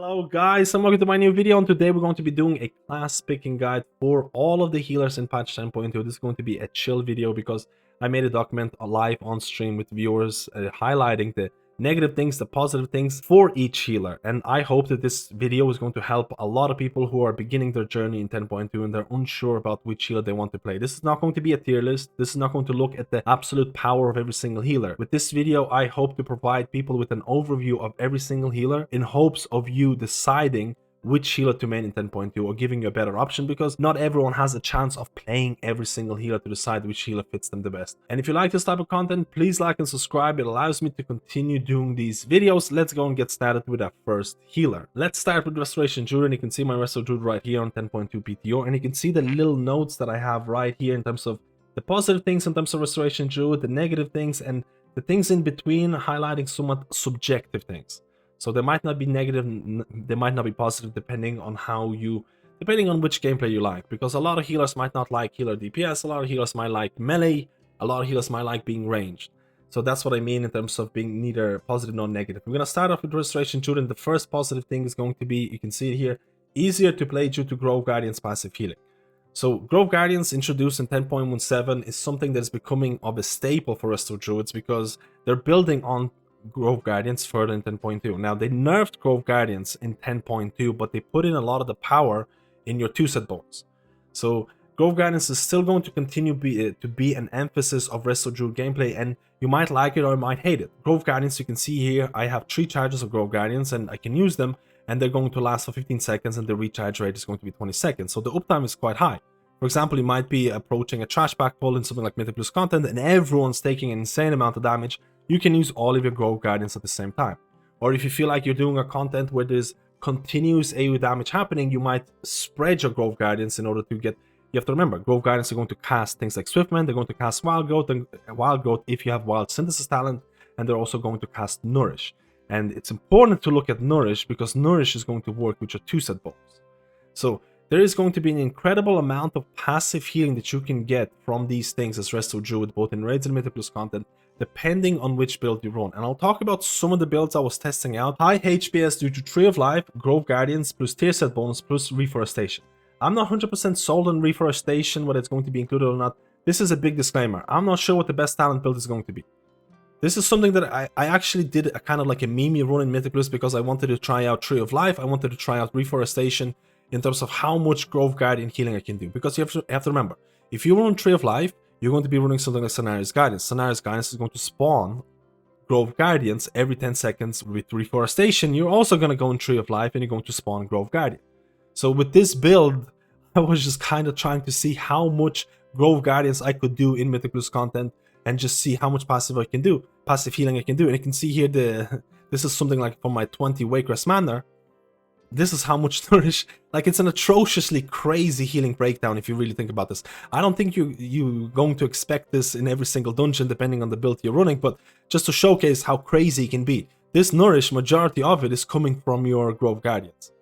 Hello guys and welcome to my new video, and today we're going to be doing a class picking guide for all of the healers in patch 10.2. This is going to be a chill video because I made a document live on stream with viewers highlighting the negative things, the positive things for each healer, and I hope that this video is going to help a lot of people who are beginning their journey in 10.2 and they're unsure about which healer they want to play. This is not going to be a tier list. This is not going to look at the absolute power of every single healer. With this video, I hope to provide people with an overview of every single healer in hopes of you deciding which healer to main in 10.2 or giving you a better option, because not everyone has a chance of playing every single healer to decide which healer fits them the best. And if you like this type of content, please like and subscribe. It allows me to continue doing these videos. Let's go and get started with our first healer. Let's start with Restoration Druid, and you can see my Resto Druid right here on 10.2 PTO, and you can see the little notes that I have right here in terms of the positive things in terms of Restoration Druid, the negative things, and the things in between, highlighting somewhat subjective things. So they might not be negative, they might not be positive, depending on which gameplay you like. Because a lot of healers might not like healer DPS, a lot of healers might like melee, a lot of healers might like being ranged. So that's what I mean in terms of being neither positive nor negative. We're gonna start off with Restoration Druid, and the first positive thing is going to be, you can see it here, easier to play due to Grove Guardian's passive healing. So Grove Guardians introduced in 10.17 is something that is becoming of a staple for Resto Druids because they're building on Grove Guardians further in 10.2. Now, they nerfed Grove Guardians in 10.2, but they put in a lot of the power in your 2-set bones. So Grove Guardians is still going to continue to be an emphasis of Resto Druid gameplay, and you might like it or you might hate it. Grove Guardians, you can see here, I have 3 charges of Grove Guardians and I can use them, and they're going to last for 15 seconds and the recharge rate is going to be 20 seconds. So the uptime is quite high. For example, you might be approaching a trash back pull in something like Mythic Plus content and everyone's taking an insane amount of damage. You can use all of your Grove Guardians at the same time. Or if you feel like you're doing a content where there's continuous AoE damage happening, you might spread your Grove Guardians in order to get... You have to remember, Grove Guardians are going to cast things like Swiftman, they're going to cast Wild Growth, and Wild Growth if you have Wild Synthesis talent, and they're also going to cast Nourish. And it's important to look at Nourish because Nourish is going to work with your 2-set bones. So there is going to be an incredible amount of passive healing that you can get from these things as Resto Druid, both in raids and Mythic Plus content, depending on which build you run. And I'll talk about some of the builds I was testing out. High HPS due to Tree of Life, Grove Guardians, plus tier set bonus, plus Reforestation. I'm not 100% sold on Reforestation, whether it's going to be included or not. This is a big disclaimer. I'm not sure what the best talent build is going to be. This is something that I actually did a kind of like a meme run in Mythic Plus because I wanted to try out Tree of Life, I wanted to try out Reforestation in terms of how much Grove Guardian healing I can do. Because you have to remember, if you run Tree of Life, you're going to be running something like Scenarios Guidance. Scenarios Guidance is going to spawn Grove Guardians every 10 seconds. With Reforestation, you're also going to go in Tree of Life and you're going to spawn Grove Guardian. So with this build, I was just kind of trying to see how much Grove Guardians I could do in Mythic Plus content and just see how much passive I can do, passive healing I can do. And you can see here, this is something like from my 20 Waker's Manor. This is how much Nourish, like it's an atrociously crazy healing breakdown if you really think about this. I don't think you're going to expect this in every single dungeon depending on the build you're running, but just to showcase how crazy it can be. This Nourish, majority of it is coming from your Grove Guardians.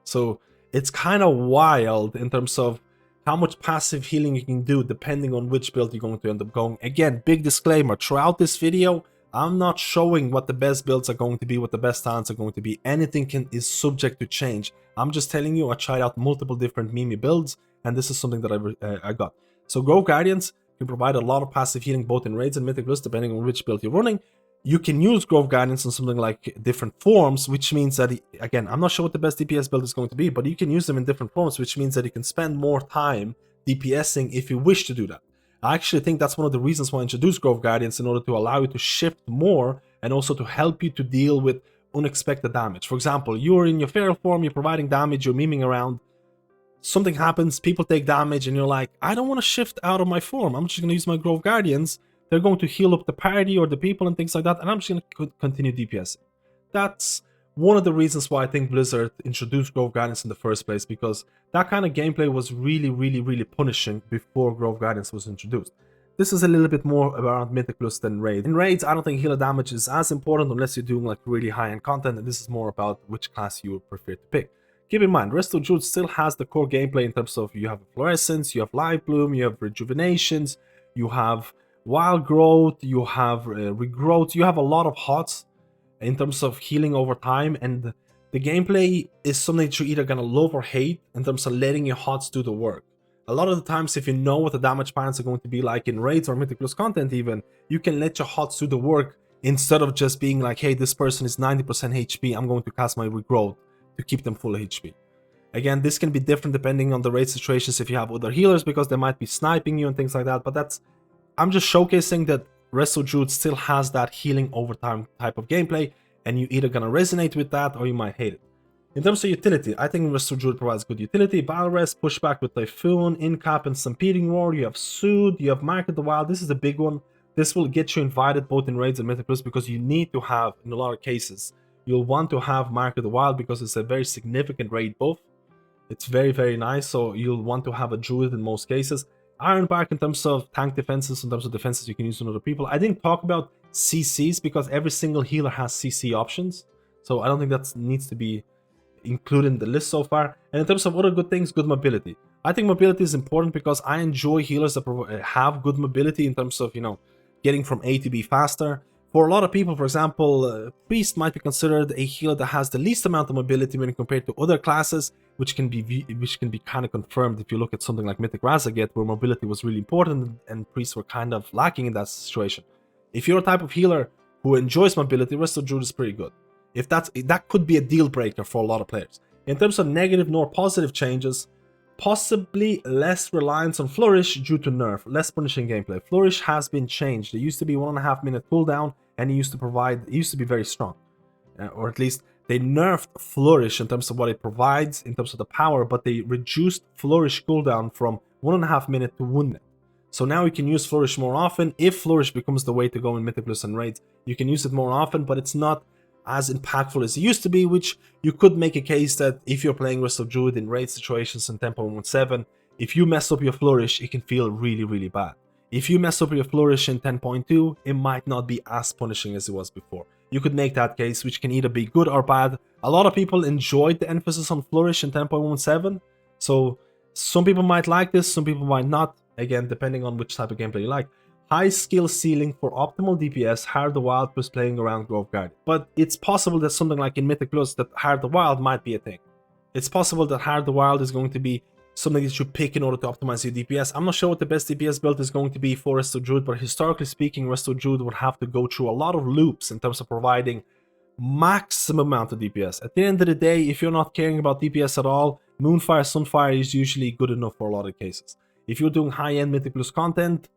So it's kind of wild in terms of how much passive healing you can do depending on which build you're going to end up going. Again, big disclaimer, throughout this video, I'm not showing what the best builds are going to be, what the best talents are going to be. Anything is subject to change. I'm just telling you, I tried out multiple different meme builds, and this is something that I got. So Grove Guardians can provide a lot of passive healing both in raids and Mythic Plus, depending on which build you're running. You can use Grove Guardians in something like different forms, which means that, again, I'm not sure what the best DPS build is going to be, but you can use them in different forms, which means that you can spend more time DPSing if you wish to do that. I actually think that's one of the reasons why I introduced Grove Guardians, in order to allow you to shift more and also to help you to deal with unexpected damage. For example, you're in your feral form, you're providing damage, you're memeing around, something happens, people take damage, and you're like, I don't want to shift out of my form, I'm just going to use my Grove Guardians, they're going to heal up the party or the people and things like that, and I'm just going to continue DPSing. That's one of the reasons why I think Blizzard introduced Grove Guardians in the first place, because that kind of gameplay was really punishing before Grove Guardians was introduced. This is a little bit more around Mythic Plus than Raid. In Raids, I don't think healer damage is as important unless you're doing like really high-end content, and this is more about which class you would prefer to pick. Keep in mind, Resto Druid still has the core gameplay in terms of you have Fluorescence, you have Live Bloom, you have Rejuvenations, you have Wild Growth, you have Regrowth, you have a lot of HOTS in terms of healing over time, and The gameplay is something that you're either gonna love or hate in terms of letting your HOTS do the work. A lot of the times, if you know what the damage patterns are going to be like in raids or Mythic Plus content even, you can let your HOTS do the work instead of just being like, hey, this person is 90% HP, I'm going to cast my regrowth to keep them full HP. Again, this can be different depending on the raid situations if you have other healers, because they might be sniping you and things like that, but I'm just showcasing that Resto Druid still has that healing over time type of gameplay, and you're either gonna resonate with that or you might hate it. In terms of utility, I think Resto Druid provides good utility. Battle Rest, pushback with Typhoon, Incap and Stampeding Roar, you have Soothe, you have Mark of the Wild. This is a big one. This will get you invited both in raids and Mythic Plus, because you need to have, in a lot of cases, you'll want to have Mark of the Wild because it's a very significant raid buff. It's very, very nice, so you'll want to have a Druid in most cases. Iron Bark in terms of tank defenses, in terms of defenses you can use on other people. I didn't talk about CCs because every single healer has CC options, so I don't think that needs to be included in the list so far. And in terms of other good things, good mobility. I think mobility is important because I enjoy healers that have good mobility in terms of, you know, getting from A to B faster. For a lot of people, for example, Priest might be considered a healer that has the least amount of mobility when compared to other classes, which can be kind of confirmed if you look at something like Mythic Razaget, where mobility was really important and Priests were kind of lacking in that situation. If you're a type of healer who enjoys mobility, Resto Druid is pretty good. If that could be a deal breaker for a lot of players. In terms of negative nor positive changes, possibly less reliance on Flourish due to nerf, less punishing gameplay. Flourish has been changed. It used to be 1.5 minute cooldown, and it used to be very strong. Or at least they nerfed Flourish in terms of what it provides, in terms of the power, but they reduced Flourish cooldown from 1.5 minute to 1 minute. So now you can use Flourish more often. If Flourish becomes the way to go in Mythic Plus and raids, you can use it more often, but it's not as impactful as it used to be, which you could make a case that if you're playing Resto Druid in raid situations in 10.17, if you mess up your Flourish, it can feel really, really bad. If you mess up your Flourish in 10.2, it might not be as punishing as it was before. You could make that case, which can either be good or bad. A lot of people enjoyed the emphasis on Flourish in 10.17, so some people might like this, some people might not, again, depending on which type of gameplay you like. High skill ceiling for optimal DPS, Heart the Wild plus playing around Grove Guardian. But it's possible that something like in Mythic Plus that Heart the Wild might be a thing. It's possible that Heart the Wild is going to be something that you pick in order to optimize your DPS. I'm not sure what the best DPS build is going to be for Resto Druid, but historically speaking, Resto Druid would have to go through a lot of loops in terms of providing maximum amount of DPS. At the end of the day, if you're not caring about DPS at all, Moonfire, Sunfire is usually good enough for a lot of cases. If you're doing high-end Mythic Plus content,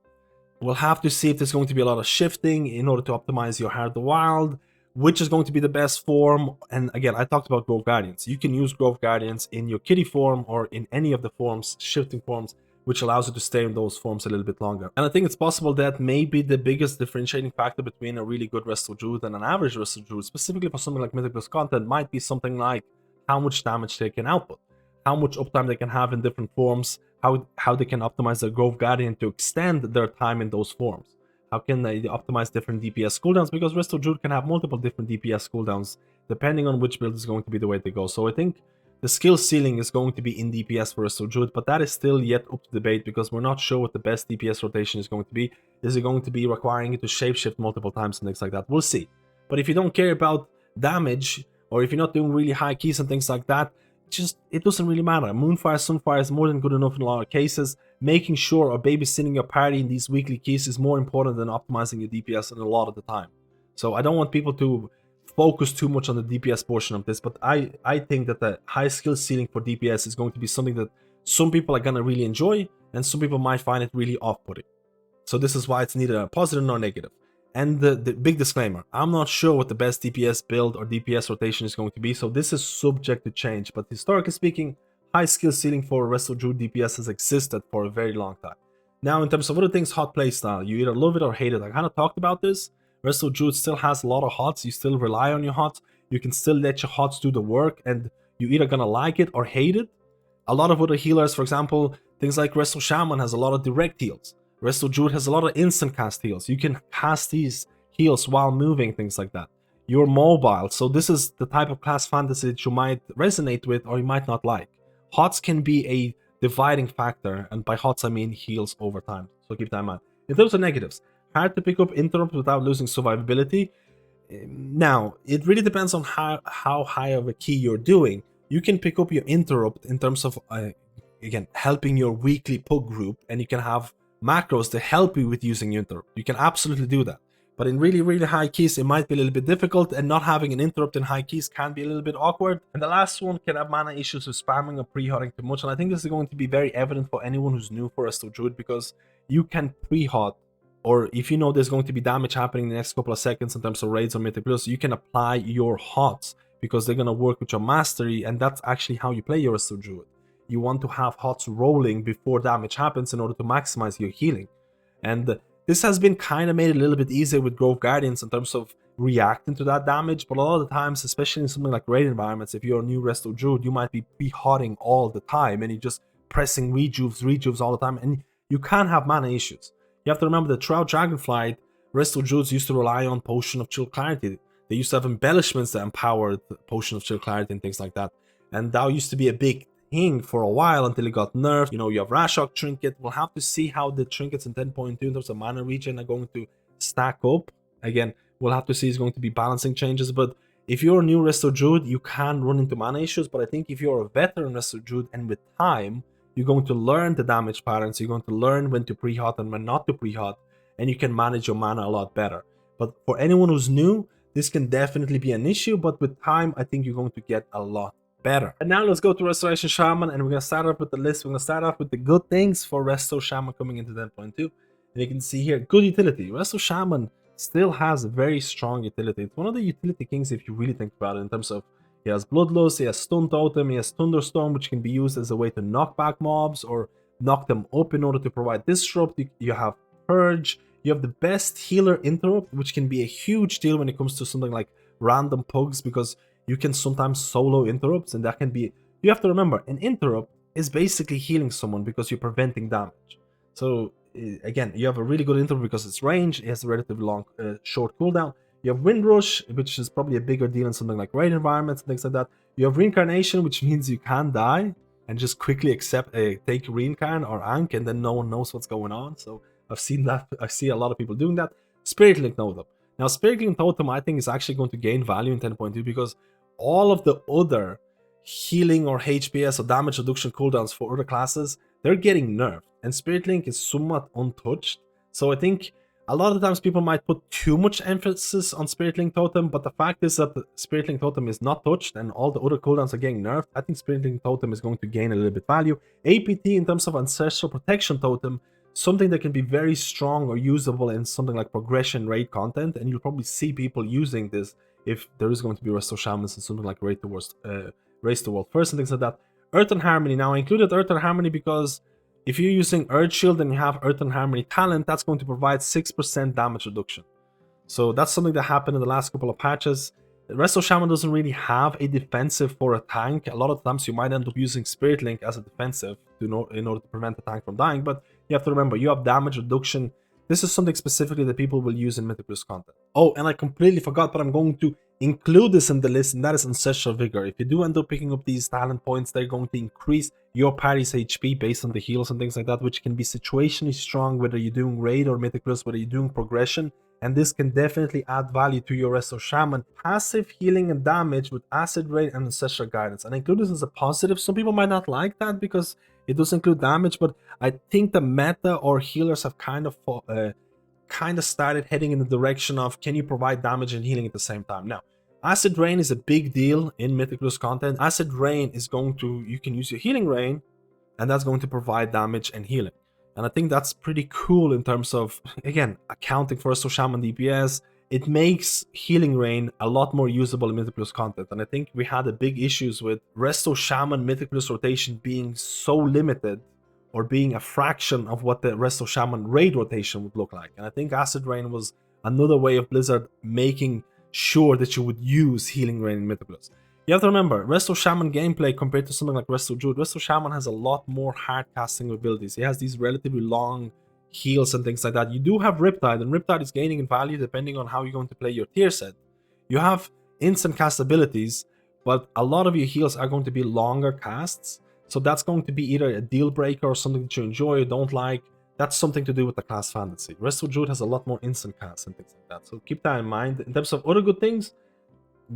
we'll have to see if there's going to be a lot of shifting in order to optimize your Heart of the Wild, which is going to be the best form. And again, I talked about Grove Guardians. You can use Grove Guardians in your kitty form or in any of the forms, shifting forms, which allows you to stay in those forms a little bit longer. And I think it's possible that maybe the biggest differentiating factor between a really good Resto Druid and an average Resto Druid, specifically for something like Mythic Plus content, might be something like how much damage they can output, how much uptime they can have in different forms, how they can optimize their Grove Guardian to extend their time in those forms. How can they optimize different DPS cooldowns? Because Resto Druid can have multiple different DPS cooldowns depending on which build is going to be the way they go. So I think the skill ceiling is going to be in DPS for Resto Druid, but that is still yet up to debate because we're not sure what the best DPS rotation is going to be. Is it going to be requiring you to shapeshift multiple times and things like that? We'll see. But if you don't care about damage, or if you're not doing really high keys and things like that, it doesn't really matter. Moonfire, Sunfire is more than good enough in a lot of cases. Making sure or babysitting your party in these weekly keys is more important than optimizing your DPS in a lot of the time. So I don't want people to focus too much on the DPS portion of this, but I think that the high skill ceiling for DPS is going to be something that some people are going to really enjoy, and some people might find it really off-putting. So this is why it's neither a positive nor negative. And the big disclaimer, I'm not sure what the best DPS build or DPS rotation is going to be, so this is subject to change. But historically speaking, high skill ceiling for Resto Druid DPS has existed for a very long time. Now, in terms of other things, hot playstyle, you either love it or hate it. I kind of talked about this. Resto Druid still has a lot of hots. You still rely on your hots. You can still let your hots do the work, and you're either gonna like it or hate it. A lot of other healers, for example, things like Resto Shaman has a lot of direct heals. Resto Druid has a lot of instant cast heals. You can cast these heals while moving, things like that. You're mobile, so this is the type of class fantasy that you might resonate with or you might not like. Hots can be a dividing factor, and by hots I mean heals over time, so keep that in mind. In terms of negatives, hard to pick up interrupt without losing survivability. Now, it really depends on how high of a key you're doing. You can pick up your interrupt in terms of, again, helping your weekly pug group, and you can have macros to help you with using interrupt. You can absolutely do that. But in really, really high keys, it might be a little bit difficult, and not having an interrupt in high keys can be a little bit awkward. And the last one can have mana issues with spamming or pre-hotting too much, and I think this is going to be very evident for anyone who's new for Resto Druid, because you can pre-hot, or if you know there's going to be damage happening in the next couple of seconds in terms of raids or Mythic Plus, you can apply your hots, because they're going to work with your mastery, and that's actually how you play your Resto Druid. You want to have hots rolling before damage happens in order to maximize your healing. And this has been kind of made a little bit easier with Grove Guardians in terms of reacting to that damage, but a lot of the times, especially in something like raid environments, if you're a new Resto Druid, you might be pre-hotting all the time, and you're just pressing rejuves all the time, and you can have mana issues. You have to remember that throughout Dragonflight, Resto Druids used to rely on Potion of Chill Clarity. They used to have embellishments that empowered Potion of Chill Clarity and things like that. And that used to be a big thing for a while until it got nerfed. You know, you have Rashok Trinket. We'll have to see how the trinkets in 10.2 in terms of mana regen are going to stack up. Again, we'll have to see. It's going to be balancing changes. But if you're a new Resto Druid, you can run into mana issues. But I think if you're a veteran Resto Druid, and with time, you're going to learn the damage patterns, you're going to learn when to pre-hot and when not to pre-hot, and you can manage your mana a lot better. But for anyone who's new, this can definitely be an issue, but with time, I think you're going to get a lot better. And now let's go to Resto Shaman, and we're going to start off with the list. We're going to start off with the good things for Resto Shaman coming into 10.2. And you can see here, good utility. Resto Shaman still has a very strong utility. It's one of the utility kings if you really think about it, in terms of he has Bloodlust, he has Stun Totem, he has Thunderstorm, which can be used as a way to knock back mobs or knock them up in order to provide Disrupt. You have Purge, you have the best healer interrupt, which can be a huge deal when it comes to something like random pugs, because you can sometimes solo interrupts, and that can be... You have to remember, an interrupt is basically healing someone because you're preventing damage. So again, you have a really good interrupt because it's range, it has a relatively long, short cooldown. You have Windrush, which is probably a bigger deal in something like raid environments and things like that. You have Reincarnation, which means you can die and just quickly accept take Reincarn or Ankh, and then no one knows what's going on. So I've seen that. I see a lot of people doing that. Spirit Link Totem. Now, Spirit Link Totem, I think, is actually going to gain value in 10.2 because all of the other healing or HPS or damage reduction cooldowns for other classes, they're getting nerfed, and Spirit Link is somewhat untouched. So I think a lot of the times people might put too much emphasis on Spirit Link Totem, but the fact is that the Spirit Link Totem is not touched and all the other cooldowns are getting nerfed. I think Spirit Link Totem is going to gain a little bit value. APT in terms of Ancestral Protection Totem, something that can be very strong or usable in something like progression raid content, and you'll probably see people using this if there is going to be Resto Shamans and something like Race to World First and things like that. Earth and Harmony. Now I included Earth and Harmony because if you're using Earth Shield and you have Earth and Harmony talent, that's going to provide 6% damage reduction. So that's something that happened in the last couple of patches. Resto Shaman doesn't really have a defensive for a tank. A lot of times you might end up using Spirit Link as a defensive in order to prevent the tank from dying, but you have to remember, you have damage reduction. This is something specifically that people will use in Mythic Plus content. Oh, and I completely forgot, but I'm going to include this in the list, and that is Ancestral Vigor. If you do end up picking up these talent points, they're going to increase your party's HP based on the heals and things like that, which can be situationally strong, whether you're doing raid or Mythic Plus, whether you're doing progression, and this can definitely add value to your Resto Shaman. Passive healing and damage with Acid Rain and Ancestral Guidance. And I include this as a positive. Some people might not like that because it does include damage, but I think the meta or healers have kind of started heading in the direction of, can you provide damage and healing at the same time? Now, Acid Rain is a big deal in Mythic Plus content. Acid Rain is going to, you can use your Healing Rain, and that's going to provide damage and healing. And I think that's pretty cool in terms of, again, accounting for Resto Shaman DPS. It makes Healing Rain a lot more usable in Mythic Plus content. And I think we had a big issues with Resto Shaman Mythic Plus rotation being so limited, or being a fraction of what the Resto Shaman raid rotation would look like. And I think Acid Rain was another way of Blizzard making sure that you would use Healing Rain in Mythic Plus. You have to remember, Resto Shaman gameplay compared to something like Resto Druid, Resto Shaman has a lot more hard casting abilities. He has these relatively long heals and things like that. You do have Riptide, and Riptide is gaining in value depending on how you're going to play your tier set. You have instant cast abilities, but a lot of your heals are going to be longer casts. So that's going to be either a deal breaker or something that you enjoy or don't like. That's something to do with the class fantasy. Resto Druid has a lot more instant cast and things like that. So keep that in mind. In terms of other good things,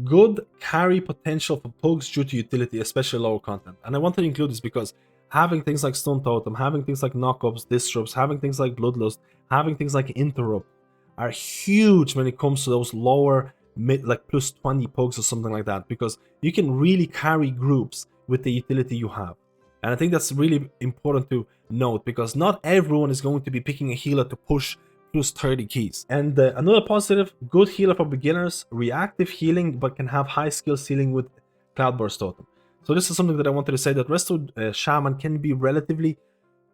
good carry potential for pugs due to utility, especially lower content. And I want to include this because having things like Stone Totem, having things like Knockups, Disrupts, having things like Bloodlust, having things like Interrupt are huge when it comes to those lower mid, like plus 20 pugs or something like that, because you can really carry groups with the utility you have. And I think that's really important to note, because not everyone is going to be picking a healer to push plus 30 keys. And another positive, good healer for beginners, reactive healing, but can have high skill ceiling with Cloudburst Totem. So this is something that I wanted to say, that Resto Shaman can be relatively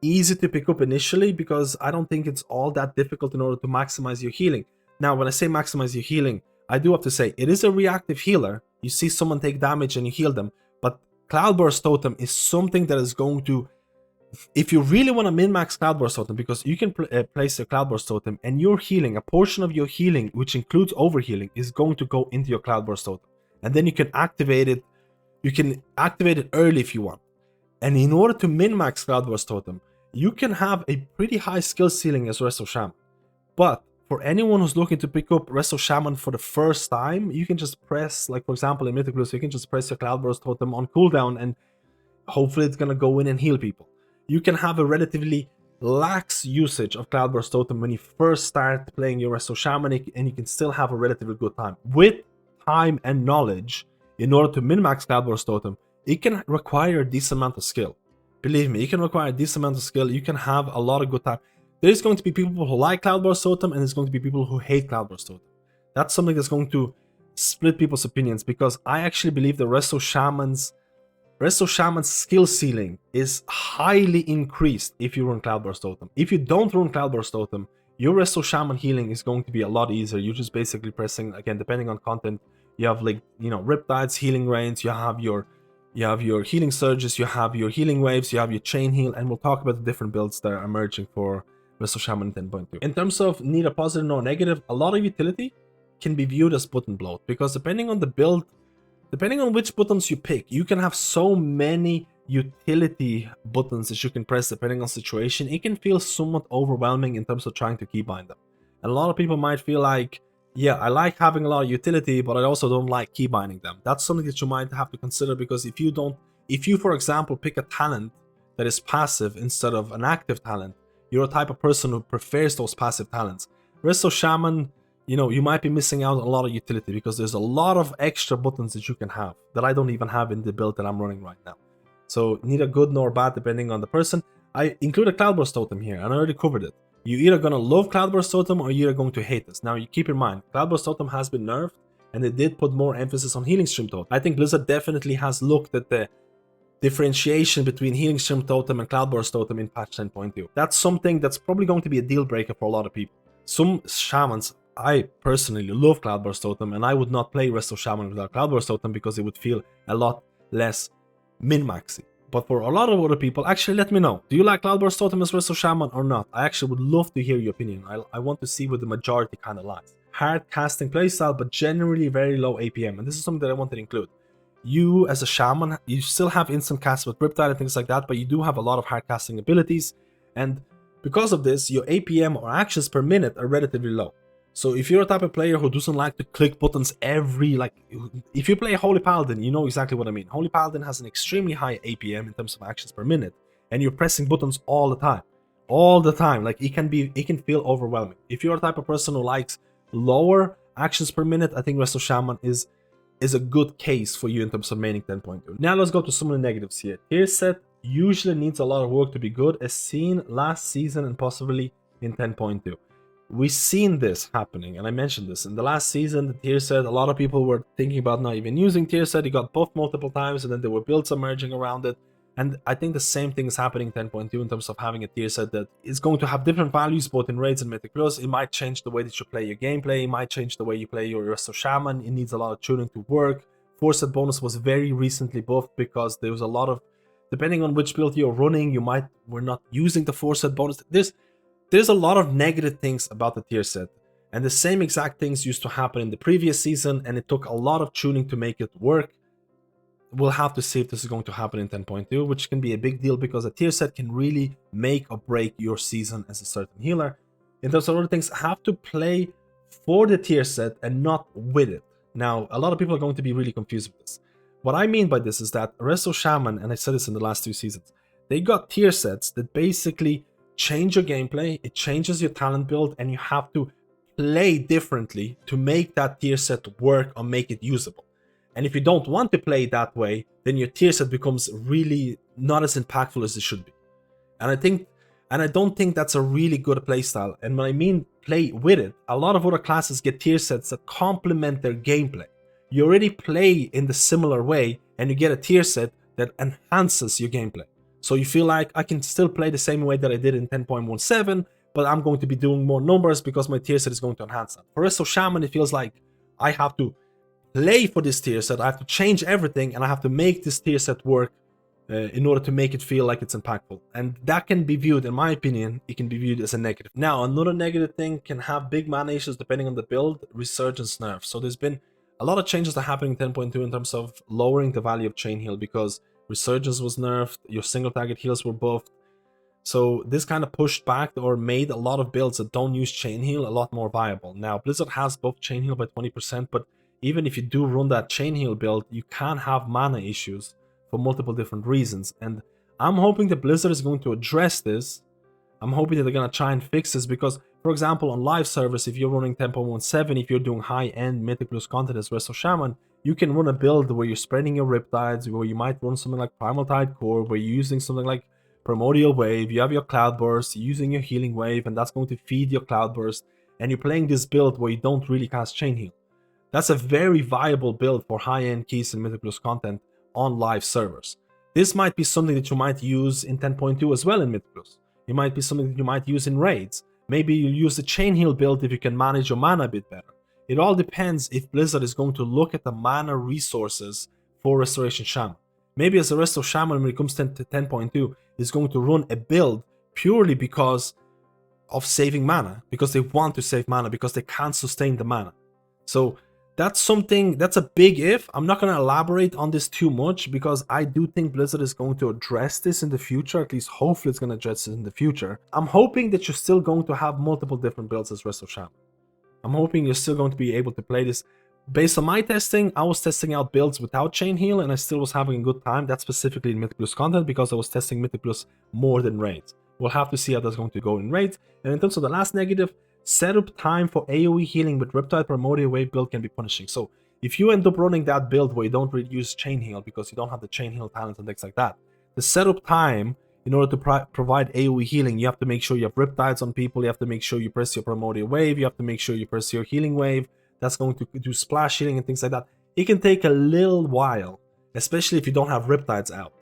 easy to pick up initially, because I don't think it's all that difficult in order to maximize your healing. Now, when I say maximize your healing, I do have to say, it is a reactive healer. You see someone take damage and you heal them, but Cloudburst Totem is something that is going to, if you really want to min-max Cloudburst Totem, because you can place your Cloudburst Totem and your healing, a portion of your healing, which includes overhealing, is going to go into your Cloudburst Totem. And then you can activate it. You can activate it early if you want. And in order to min-max Cloudburst Totem, you can have a pretty high skill ceiling as Resto Shaman. But for anyone who's looking to pick up Resto Shaman for the first time, you can just press, like for example in Mythic Blue, you can just press your Cloudburst Totem on cooldown and hopefully it's gonna go in and heal people. You can have a relatively lax usage of Cloudburst Totem when you first start playing your Resto Shaman, and you can still have a relatively good time. With time and knowledge, in order to min-max Cloudburst Totem, it can require a decent amount of skill. Believe me, it can require a decent amount of skill. You can have a lot of good time. There's going to be people who like Cloudburst Totem, and there's going to be people who hate Cloudburst Totem. That's something that's going to split people's opinions, because I actually believe the Resto Shaman's skill ceiling is highly increased if you run Cloudburst Totem. If you don't run Cloudburst Totem, your Resto Shaman healing is going to be a lot easier. You're just basically pressing, again, depending on content, you have like, you know, Riptides, Healing Rains, you have your Healing Surges, you have your Healing Waves, you have your Chain Heal, and we'll talk about the different builds that are emerging for Resto Shaman 10.2. In terms of neither positive nor negative, a lot of utility can be viewed as button bloat, because depending on the build, depending on which buttons you pick, you can have so many utility buttons that you can press depending on situation. It can feel somewhat overwhelming in terms of trying to keybind them. And a lot of people might feel like, yeah, I like having a lot of utility, but I also don't like keybinding them. That's something that you might have to consider, because if you, for example, pick a talent that is passive instead of an active talent, you're a type of person who prefers those passive talents. Resto Shaman, you know, you might be missing out on a lot of utility, because there's a lot of extra buttons that you can have that I don't even have in the build that I'm running right now. So neither good nor bad depending on the person. I include a Cloudburst Totem here, and I already covered it. You're either going to love Cloudburst Totem or you're going to hate this. Now, you keep in mind, Cloudburst Totem has been nerfed, and they did put more emphasis on Healing Stream Totem. I think Blizzard definitely has looked at the differentiation between Healing Stream Totem and Cloudburst Totem in patch 10.2. That's something that's probably going to be a deal breaker for a lot of people. Some shamans, I personally love Cloudburst Totem, and I would not play Resto Shaman without Cloudburst Totem, because it would feel a lot less min-maxy. But for a lot of other people, actually let me know, do you like Cloudburst Totem as Resto Shaman or not? I actually would love to hear your opinion. I want to see where the majority kind of lies. Hard casting playstyle, but generally very low APM, and this is something that I wanted to include. You as a shaman, you still have instant cast with Riptide and things like that, but you do have a lot of hard casting abilities, and because of this, your APM or actions per minute are relatively low. So if you're a type of player who doesn't like to click buttons if you play Holy Paladin, you know exactly what I mean. Holy Paladin has an extremely high APM in terms of actions per minute, and you're pressing buttons all the time. Like it can feel overwhelming. If you're a type of person who likes lower actions per minute, I think Resto Shaman is a good case for you in terms of maining 10.2. Now let's go to some of the negatives here. Tier set usually needs a lot of work to be good, as seen last season and possibly in 10.2. We've seen this happening, and I mentioned this in the last season. The tier set, a lot of people were thinking about not even using tier set. It got buffed multiple times, and then there were builds emerging around it. And I think the same thing is happening in 10.2 in terms of having a tier set that is going to have different values both in raids and Mythic Plus. It might change the way that you play your gameplay. It might change the way you play your Resto Shaman. It needs a lot of tuning to work. Force set bonus was very recently buffed because there was a lot of, depending on which build you're running, we're not using the force set bonus. There's a lot of negative things about the tier set, and the same exact things used to happen in the previous season, and it took a lot of tuning to make it work. we'll have to see if this is going to happen in 10.2, which can be a big deal because a tier set can really make or break your season as a certain healer. In terms of other things, have to play for the tier set and not with it. Now, a lot of people are going to be really confused with this. What I mean by this is that Resto Shaman, and I said this in the last 2 seasons, they got tier sets that basically change your gameplay, it changes your talent build, and you have to play differently to make that tier set work or make it usable. And if you don't want to play that way, then your tier set becomes really not as impactful as it should be. And I don't think that's a really good playstyle. And when I mean play with it, a lot of other classes get tier sets that complement their gameplay. You already play in the similar way, and you get a tier set that enhances your gameplay. So you feel like I can still play the same way that I did in 10.17, but I'm going to be doing more numbers because my tier set is going to enhance that. For Resto Shaman, it feels like I have to play for this tier set, I have to change everything, and I have to make this tier set work in order to make it feel like it's impactful. And that can be viewed, in my opinion, it can be viewed as a negative. Now, another negative thing can have big mana issues depending on the build, resurgence nerf. So there's been a lot of changes that are happening in 10.2 in terms of lowering the value of chain heal because resurgence was nerfed, your single target heals were buffed. So this kind of pushed back or made a lot of builds that don't use chain heal a lot more viable. Now, Blizzard has buffed chain heal by 20%, but even if you do run that chain heal build, you can have mana issues for multiple different reasons. And I'm hoping that Blizzard is going to address this. I'm hoping that they're going to try and fix this because, for example, on live servers, if you're running 10.17, if you're doing high-end Mythic Plus content as Resto Shaman, you can run a build where you're spreading your Riptides, where you might run something like Primal Tide Core, where you're using something like Primordial Wave, you have your Cloudburst, using your Healing Wave, and that's going to feed your Cloudburst, and you're playing this build where you don't really cast Chain Heal. That's a very viable build for high-end keys and Mythic Plus content on live servers. This might be something that you might use in 10.2 as well in Mythic Plus. It might be something that you might use in raids. Maybe you'll use the Chain Heal build if you can manage your mana a bit better. It all depends if Blizzard is going to look at the mana resources for Restoration Shaman. Maybe as a Resto Shaman when it comes to 10.2 is going to run a build purely because of saving mana, because they want to save mana, because they can't sustain the mana. So that's something, that's a big if. I'm not going to elaborate on this too much because I do think Blizzard is going to address this in the future, at least hopefully it's going to address it in the future. I'm hoping that you're still going to have multiple different builds as Resto Shaman. I'm hoping you're still going to be able to play this. Based on my testing, I was testing out builds without Chain Heal and I still was having a good time. That's specifically in Mythic Plus content because I was testing Mythic Plus more than raids. We'll have to see how that's going to go in raids. And in terms of the last negative, setup time for AoE healing with Riptide Primordial Wave build can be punishing. So if you end up running that build where you don't really use Chain Heal because you don't have the Chain Heal talent and things like that, the setup time in order to provide AoE healing, you have to make sure you have Riptides on people, you have to make sure you press your Primordial Wave, you have to make sure you press your Healing Wave, that's going to do splash healing and things like that. It can take a little while, especially if you don't have Riptides out,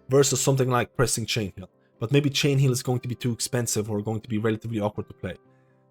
versus something like pressing Chain Heal. But maybe Chain Heal is going to be too expensive or going to be relatively awkward to play.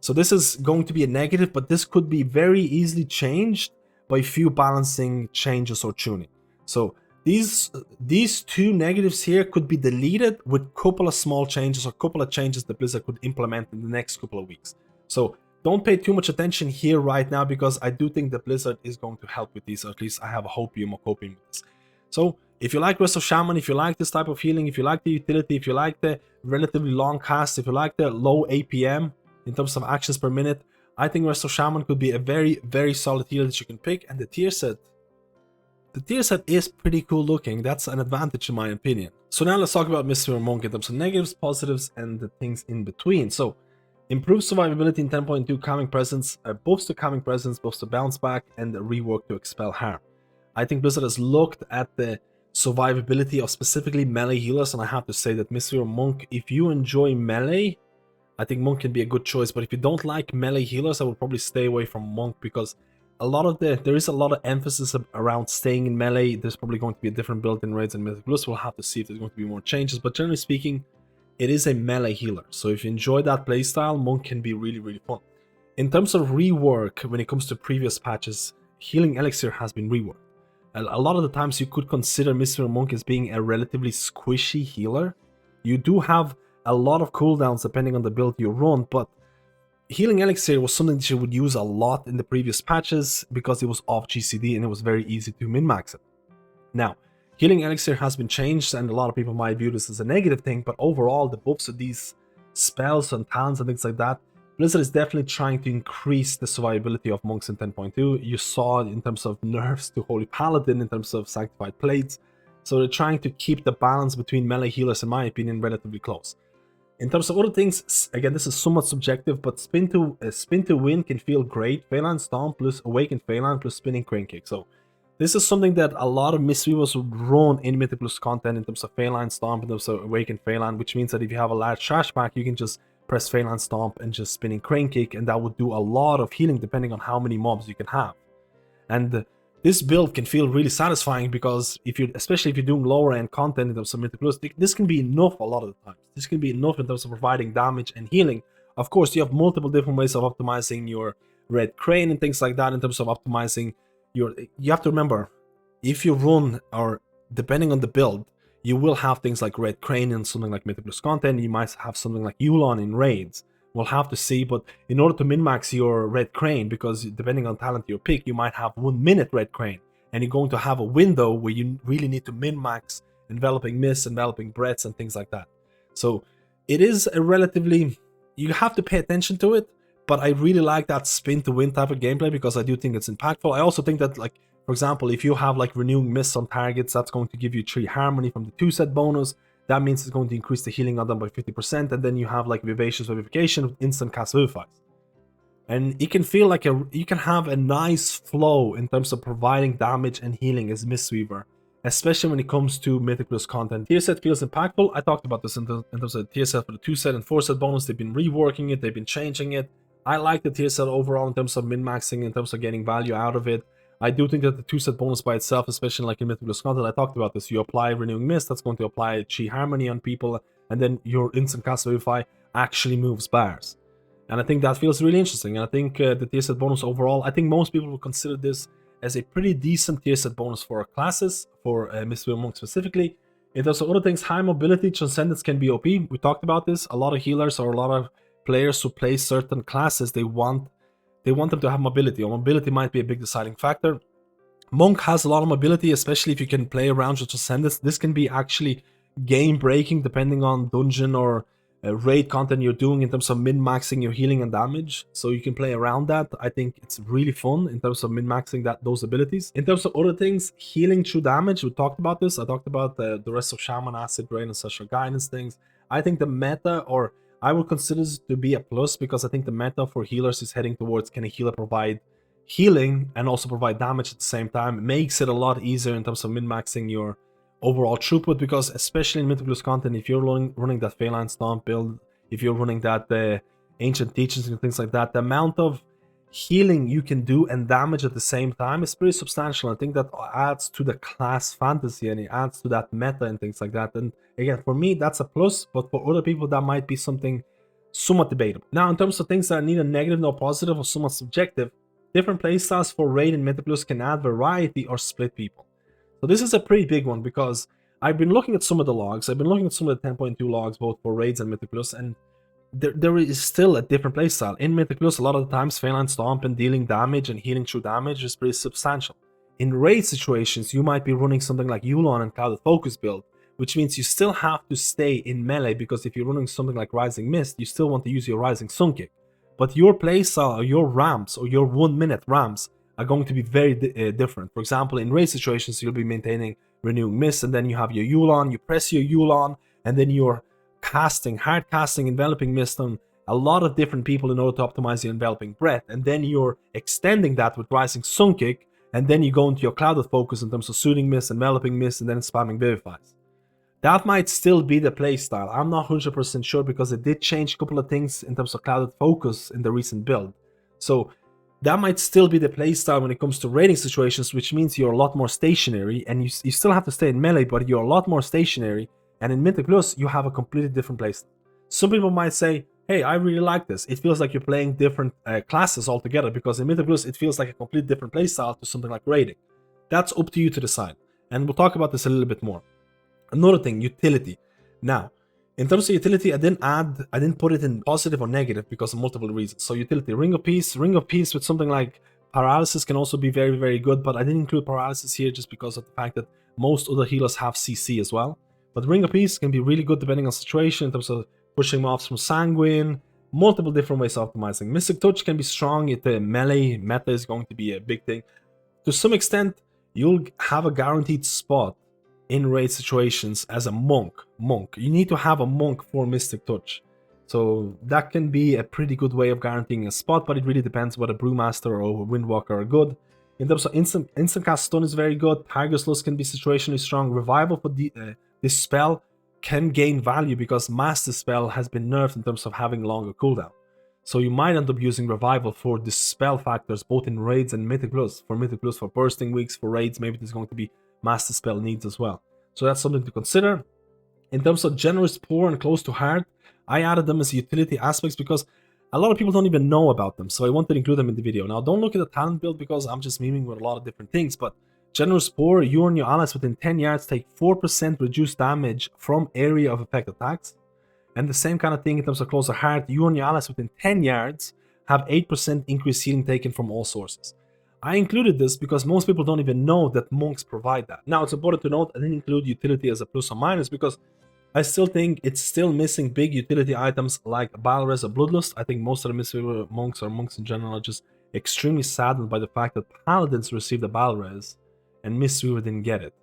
So this is going to be a negative, but this could be very easily changed by few balancing changes or tuning. So these two negatives here could be deleted with a couple of small changes or a couple of changes that Blizzard could implement in the next couple of weeks. So don't pay too much attention here right now because I do think that Blizzard is going to help with these, or at least I have a hopium of hoping with this. So if you like Resto Shaman, if you like this type of healing, if you like the utility, if you like the relatively long cast, if you like the low APM in terms of actions per minute, I think Resto Shaman could be a very, very solid healer that you can pick. And the tier set is pretty cool looking. That's an advantage in my opinion. So now let's talk about Mistweaver Monk in terms of negatives, positives, and the things in between. So improved survivability in 10.2, Calming Presence, buffs to Calming Presence, buffs to Bounce Back, and the rework to Expel Harm. I think Blizzard has looked at the survivability of specifically melee healers, and I have to say that Mistweaver Monk, if you enjoy melee, I think Monk can be a good choice. But if you don't like melee healers, I would probably stay away from Monk because there is a lot of emphasis around staying in melee. There's probably going to be a different build in raids and Mythic Plus. We'll have to see if there's going to be more changes. But generally speaking, it is a melee healer. So if you enjoy that playstyle, Monk can be really, really fun. In terms of rework, when it comes to previous patches, Healing Elixir has been reworked. A lot of the times you could consider Mistweaver Monk as being a relatively squishy healer. You do have a lot of cooldowns depending on the build you run, but Healing Elixir was something that you would use a lot in the previous patches because it was off GCD and it was very easy to min-max it. Now, Healing Elixir has been changed, and a lot of people might view this as a negative thing, but overall, the buffs of these spells and talents and things like that, Blizzard is definitely trying to increase the survivability of monks in 10.2. You saw it in terms of nerfs to Holy Paladin, in terms of Sanctified Plates. So they're trying to keep the balance between melee healers, in my opinion, relatively close. In terms of other things, again, this is somewhat subjective, but spin to win can feel great. Phalanx Stomp plus Awakened Phalanx plus Spinning Crane Kick. So this is something that a lot of Mistweavers would run in Mythic Plus content in terms of Phalanx Stomp, in terms of Awakened Phalanx, which means that if you have a large trash pack, you can just press Phalanx Stomp and just Spinning Crane Kick, and that would do a lot of healing depending on how many mobs you can have. And this build can feel really satisfying because especially if you're doing lower end content in terms of Mythic Plus, this can be enough a lot of the times. This can be enough in terms of providing damage and healing. Of course, you have multiple different ways of optimizing your Red Crane and things like that in terms of optimizing your... You have to remember, if you run, or depending on the build, you will have things like Red Crane and something like Mythic Plus content. You might have something like Yulon in raids. We'll have to see, but in order to min-max your Red Crane, because depending on talent you pick, you might have 1 minute Red Crane, and you're going to have a window where you really need to min-max Enveloping Mist, Enveloping Breaths, and things like that. So it is a relatively... You have to pay attention to it, but I really like that spin to win type of gameplay because I do think it's impactful. I also think that, like, for example, if you have like Renewing Mist on targets, that's going to give you 3 Harmony from the 2-set bonus. That means it's going to increase the healing on them by 50%, and then you have like Vivacious Vivification with instant cast Vivifies. And it can feel like you can have a nice flow in terms of providing damage and healing as Mistweaver, especially when it comes to Mythic Plus content. Tier set feels impactful. I talked about this in terms of the tier set for the 2-set and 4-set bonus. They've been reworking it, they've been changing it. I like the tier set overall in terms of min-maxing, in terms of getting value out of it. I do think that the 2-set bonus by itself, especially like in Mythic Plus content, I talked about this. You apply Renewing Mist, that's going to apply Chi Harmony on people, and then your instant cast Vivify actually moves bars. And I think that feels really interesting. And I think the tier set bonus overall, I think most people will consider this as a pretty decent tier set bonus for classes, for Mistweaver Monk specifically. In terms of other things, high mobility, Transcendence can be OP. We talked about this. A lot of healers or a lot of players who play certain classes, they want them to have mobility, or mobility might be a big deciding factor. Monk has a lot of mobility, especially if you can play around your Transcendence. This can be actually game breaking depending on dungeon or raid content you're doing in terms of min-maxing your healing and damage. So you can play around that. I think it's really fun in terms of min-maxing those abilities. In terms of other things, healing through damage, we talked about this. I talked about the Resto Shaman, Acid Rain, and Social Guidance things. I think the meta, or I would consider this to be a plus, because I think the meta for healers is heading towards, can a healer provide healing and also provide damage at the same time? It makes it a lot easier in terms of min-maxing your overall throughput, because especially in Mythic Plus content, if you're running that Phalanx Stomp build, if you're running that Ancient Teachings and things like that, the amount of healing you can do and damage at the same time is pretty substantial. I think that adds to the class fantasy, and it adds to that meta and things like that. And again, for me, that's a plus, but for other people, that might be something somewhat debatable. Now, in terms of things that are neither negative nor positive or somewhat subjective, different playstyles for raid and Mythic Plus can add variety or split people. So this is a pretty big one, because I've been looking at some of the logs. I've been looking at some of the 10.2 logs, both for raids and Mythic Plus, and there is still a different playstyle. In Mythic Plus, a lot of the times, Phalanx Stomp and dealing damage and healing through damage is pretty substantial. In raid situations, you might be running something like Yulon and Clouded Focus build, which means you still have to stay in melee, because if you're running something like Rising Mist, you still want to use your Rising Sun Kick. But your playstyle, or your ramps, or your 1 minute ramps are going to be very different. For example, in raid situations, you'll be maintaining Renewing Mist, and then you have your Yulon, you press your Yulon, and then you're hard casting Enveloping Mist on a lot of different people in order to optimize your Enveloping Breath, and then you're extending that with Rising Sun Kick, and then you go into your Clouded Focus in terms of Soothing Mist, Enveloping Mist, and then spamming Vivifies. That might still be the playstyle. I'm not 100% sure, because it did change a couple of things in terms of Clouded Focus in the recent build. So that might still be the playstyle when it comes to raiding situations, which means you're a lot more stationary, and you still have to stay in melee, but you're a lot more stationary. And in Mythic Plus, you have a completely different playstyle. Some people might say, hey, I really like this. It feels like you're playing different classes altogether, because in Mythic Plus, it feels like a completely different playstyle to something like raiding. That's up to you to decide. And we'll talk about this a little bit more. Another thing, utility. Now, in terms of utility, I didn't put it in positive or negative because of multiple reasons. So utility, Ring of Peace with something like Paralysis can also be very, very good, but I didn't include Paralysis here just because of the fact that Most other healers have CC as well. But Ring of Peace can be really good depending on situation in terms of pushing mobs from Sanguine, multiple different ways of optimizing. Mystic Touch can be strong if the melee meta is going to be a big thing. To some extent, you'll have a guaranteed spot in raid situations as a monk. You need to have a monk for Mystic Touch. So that can be a pretty good way of guaranteeing a spot, but it really depends whether Brewmaster or Windwalker are good. In terms of instant cast stun is very good. Tiger's Lust can be situationally strong. Revival for this spell can gain value because Master Spell has been nerfed in terms of having longer cooldown. So you might end up using Revival for the spell factors both in raids and Mythic Plus. For Mythic Plus, for bursting weeks, for raids, maybe there's going to be Master Spell needs as well. So that's something to consider. In terms of generous, poor, and close to hard, I added them as utility aspects because a lot of people don't even know about them, so I wanted to include them in the video. Now, don't look at the talent build because I'm just memeing with a lot of different things, but generous poor, you and your allies within 10 yards take 4% reduced damage from area of effect attacks. And the same kind of thing in terms of close to hard, you and your allies within 10 yards have 8% increased healing taken from all sources. I included this because most people don't even know that monks provide that. Now, it's important to note I didn't include utility as a plus or minus because I still think it's still missing big utility items like Battle Res or Bloodlust. I think most of the Mistweaver monks or monks in general are just extremely saddened by the fact that Paladins received a Battle Res and Mistweaver didn't get it.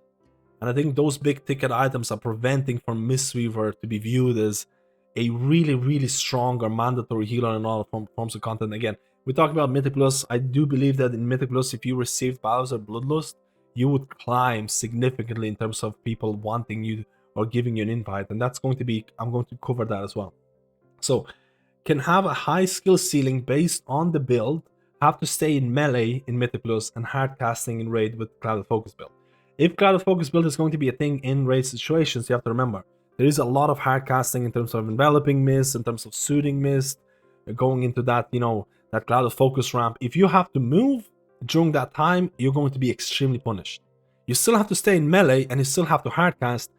And I think those big ticket items are preventing from Mistweaver to be viewed as a really strong or mandatory healer in all forms of content. Again, we talk about Mythic Plus. I do believe that in Mythic Plus, if you received Battle Res or Bloodlust, you would climb significantly in terms of people wanting you or giving you an invite, and that's going to be, I'm going to cover that as well. So, can have a high skill ceiling based on the build, have to stay in melee in Mythic Plus, and hard casting in raid with Clouded Focus build. If Clouded Focus build is going to be a thing in raid situations, you have to remember, there is a lot of hard casting in terms of enveloping mist, in terms of soothing mist, going into that, you know, that Clouded Focus ramp. If you have to move during that time, you're going to be extremely punished. You still have to stay in melee, and you still have to hard cast,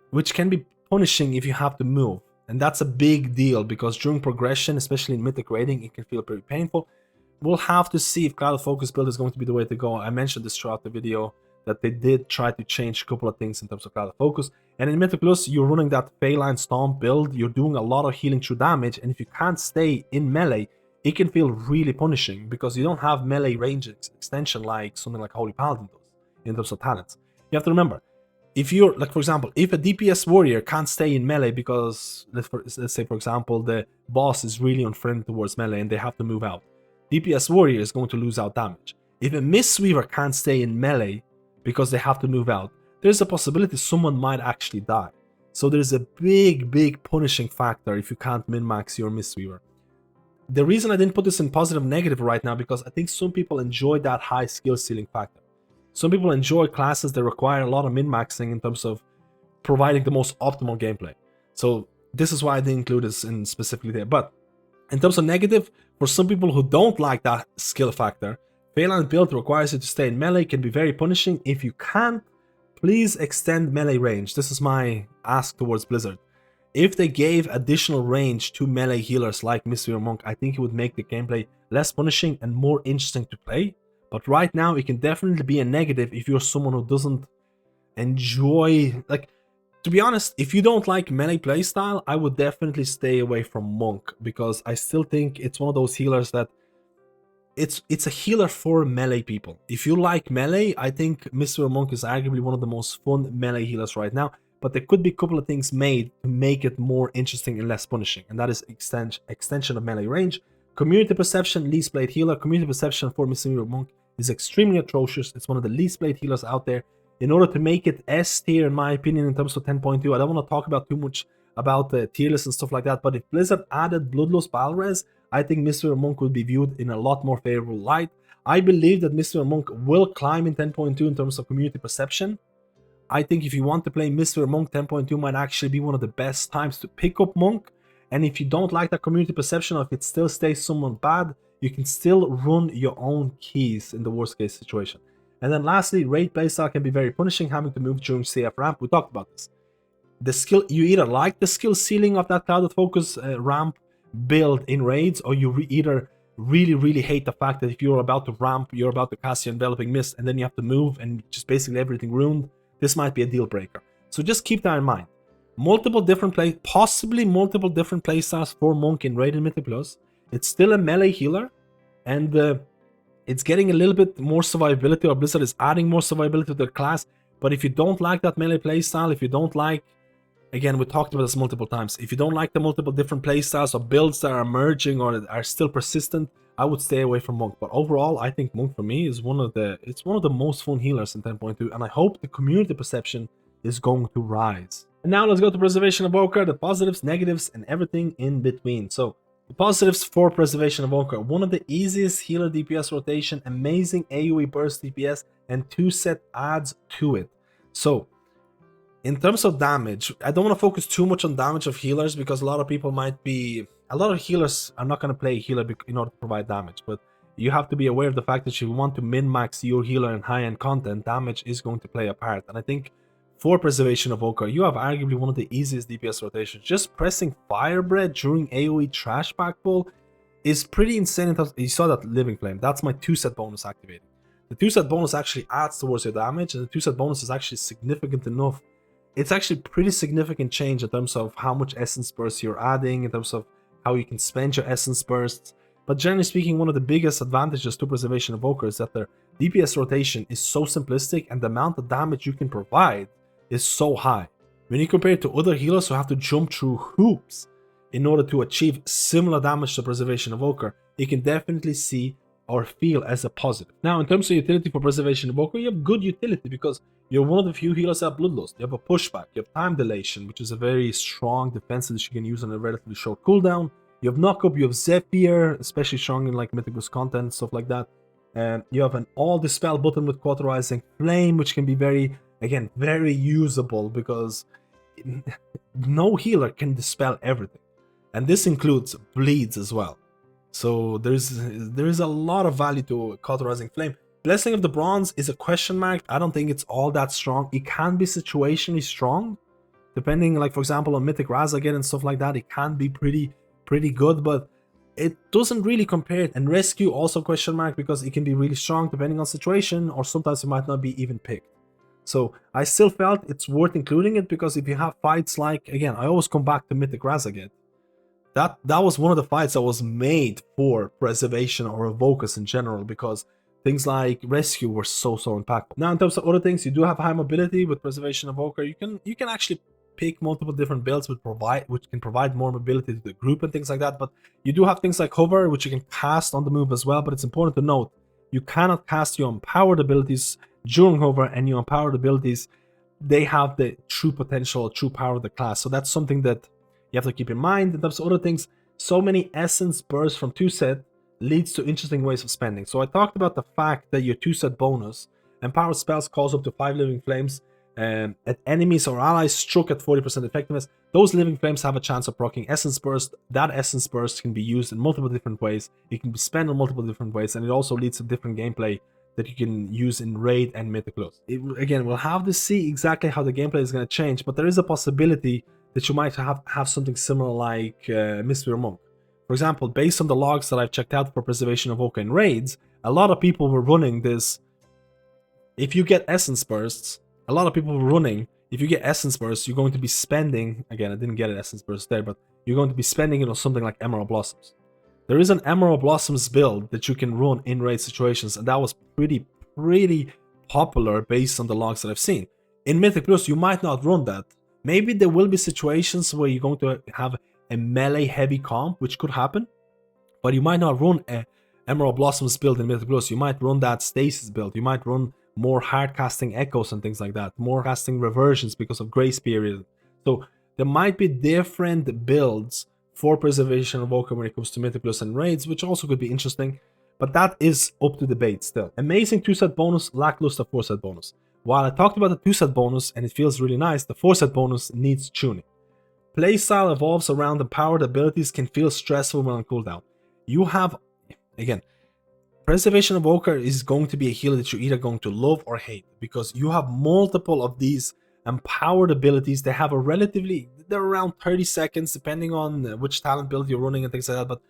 which can be punishing if you have to move. And that's a big deal because during progression, especially in Mythic raiding, it can feel pretty painful. We'll have to see if Clouded Focus build is going to be the way to go. I mentioned this throughout the video that they did try to change a couple of things in terms of Clouded Focus. And in Mythic Plus, you're running that Feline Stomp build, you're doing a lot of healing through damage, and if you can't stay in melee, it can feel really punishing because you don't have melee range extension like something like Holy Paladin does in terms of talents. You have to remember, if you're, like for example, if a DPS warrior can't stay in melee because, let's say for example, the boss is really unfriendly towards melee and they have to move out, DPS warrior is going to lose out damage. If a Mistweaver can't stay in melee because they have to move out, there's a possibility someone might actually die. So there's a big punishing factor if you can't min-max your Mistweaver. The reason I didn't put this in positive negative right now because I think some people enjoy that high skill ceiling factor. Some people enjoy classes that require a lot of min-maxing in terms of providing the most optimal gameplay. So this is why I didn't include this in specifically there. But in terms of negative, for some people who don't like that skill factor, Feline build requires you to stay in melee, can be very punishing. If you can't, please extend melee range. This is my ask towards Blizzard. If they gave additional range to melee healers like Mistweaver Monk, I think it would make the gameplay less punishing and more interesting to play. But right now, it can definitely be a negative if you're someone who doesn't enjoy... Like, to be honest, if you don't like melee playstyle, I would definitely stay away from Monk. Because I still think it's one of those healers that... It's a healer for melee people. If you like melee, I think Mistweaver Monk is arguably one of the most fun melee healers right now. But there could be a couple of things made to make it more interesting and less punishing. And that is extension of melee range. Community perception, least played healer. Community perception for Mistweaver Monk is extremely atrocious. It's one of the least played healers out there. In order to make it S tier, in my opinion, in terms of 10.2, I don't want to talk about too much about the tier list and stuff like that, but if Blizzard added Bloodlust Battle Res, I think Mistweaver Monk would be viewed in a lot more favorable light. I believe that Mistweaver Monk will climb in 10.2 in terms of community perception. I think if you want to play Mistweaver Monk, 10.2 might actually be one of the best times to pick up Monk. And if you don't like that community perception, or if it still stays somewhat bad, you can still run your own keys in the worst case situation. And then lastly, raid playstyle can be very punishing, having to move during CF ramp. We talked about this. The skill, you either like the skill ceiling of that Clouded Focus ramp build in raids, or you either really hate the fact that if you're about to ramp, you're about to cast your enveloping mist, and then you have to move and just basically everything ruined. this might be a deal breaker. So just keep that in mind. Possibly multiple different playstyles for Monk in Raid and Mythic Plus. It's still a melee healer, and it's getting a little bit more survivability, or Blizzard is adding more survivability to their class. But if you don't like that melee playstyle, if you don't like, again, we talked about this multiple times, if you don't like the multiple different playstyles or builds that are emerging or are still persistent, I would stay away from Monk. But overall, I think Monk for me is one of the most fun healers in 10.2, and I hope the community perception is going to rise. And now let's go to Preservation Evoker, the positives, negatives, and everything in between. So the positives for Preservation Evoker: one of the easiest healer DPS rotation, amazing AoE burst DPS, and 2-set adds to it. So in terms of damage, I don't want to focus too much on damage of healers, because a lot of healers are not going to play a healer in order to provide damage. But you have to be aware of the fact that if you want to min-max your healer in high-end content, damage is going to play a part. And I think for Preservation Evoker, you have arguably one of the easiest DPS rotations. Just pressing Firebread during AoE Trash Pack pull is pretty insane. You saw that Living Flame. That's my 2-set bonus activating. The 2-set bonus actually adds towards your damage, and the 2-set bonus is actually significant enough. It's actually pretty significant change in terms of how much Essence Burst you're adding, in terms of how you can spend your Essence Bursts. But generally speaking, one of the biggest advantages to Preservation Evoker is that their DPS rotation is so simplistic, and the amount of damage you can provide is so high. When you compare it to other healers who have to jump through hoops in order to achieve similar damage to Preservation Evoker, you can definitely see or feel as a positive. Now, in terms of utility for Preservation Evoker, you have good utility because you're one of the few healers that have Bloodlust. You have a pushback, you have time dilation, which is a very strong defense that you can use on a relatively short cooldown. You have knock up, you have Zephyr, especially strong in like Mythic Plus content, stuff like that. And you have an all dispel button with cauterizing flame, which can be very usable, because no healer can dispel everything, and this includes bleeds as well. So there is a lot of value to cauterizing flame. Blessing of the Bronze is a question mark. I don't think it's all that strong. It can be situationally strong, depending, like for example on Mythic Razagate and stuff like that. It can be pretty good, but it doesn't really compare. And Rescue also question mark, because it can be really strong depending on situation, or sometimes it might not be even picked. So I still felt it's worth including it, because if you have fights like, again, I always come back to Mythic Razagate. That was one of the fights that was made for Preservation or Evokers in general, because things like Rescue were so impactful. Now, in terms of other things, you do have high mobility with Preservation Evoker. You can actually pick multiple different builds which can provide more mobility to the group and things like that. But you do have things like Hover, which you can cast on the move as well. But it's important to note, you cannot cast your empowered abilities during Hover, and your empowered abilities, they have the true potential, true power of the class. So that's something that you have to keep in mind. In terms of other things, so many Essence Bursts from 2-set leads to interesting ways of spending. So I talked about the fact that your 2-set bonus, empowered spells cause up to 5 Living Flames at enemies or allies struck at 40% effectiveness. Those Living Flames have a chance of proccing Essence Burst. That Essence Burst can be used in multiple different ways. It can be spent in multiple different ways, and it also leads to different gameplay that you can use in Raid and Mythic Plus. Again, we'll have to see exactly how the gameplay is going to change, but there is a possibility that you might have something similar like Mistweaver Monk. For example, based on the logs that I've checked out for Preservation Evoker in Raids, a lot of people were running this. If you get Essence Bursts, a lot of people were running, if you get Essence Bursts, you're going to be spending, again, I didn't get an Essence Burst there, but you're going to be spending it on something like Emerald Blossoms. There is an Emerald Blossoms build that you can run in raid situations, and that was pretty popular based on the logs that I've seen. In Mythic Plus, you might not run that. Maybe there will be situations where you're going to have a melee heavy comp, which could happen, but you might not run a Emerald Blossoms build in Mythic Plus. You might run that Stasis build. You might run more hard casting echoes and things like that, more casting reversions because of Grace Period. So there might be different builds for Preservation Evoker when it comes to Mythic Plus and Raids, which also could be interesting, but that is up to debate still. Amazing 2-set bonus, lackluster 4-set bonus. While I talked about the 2-set bonus and it feels really nice, the 4-set bonus needs tuning. Playstyle evolves around empowered abilities, can feel stressful when on cooldown. You have, again, Preservation Evoker is going to be a healer that you're either going to love or hate, because you have multiple of these empowered abilities. They have they're around 30 seconds depending on which talent build you're running and things like that. But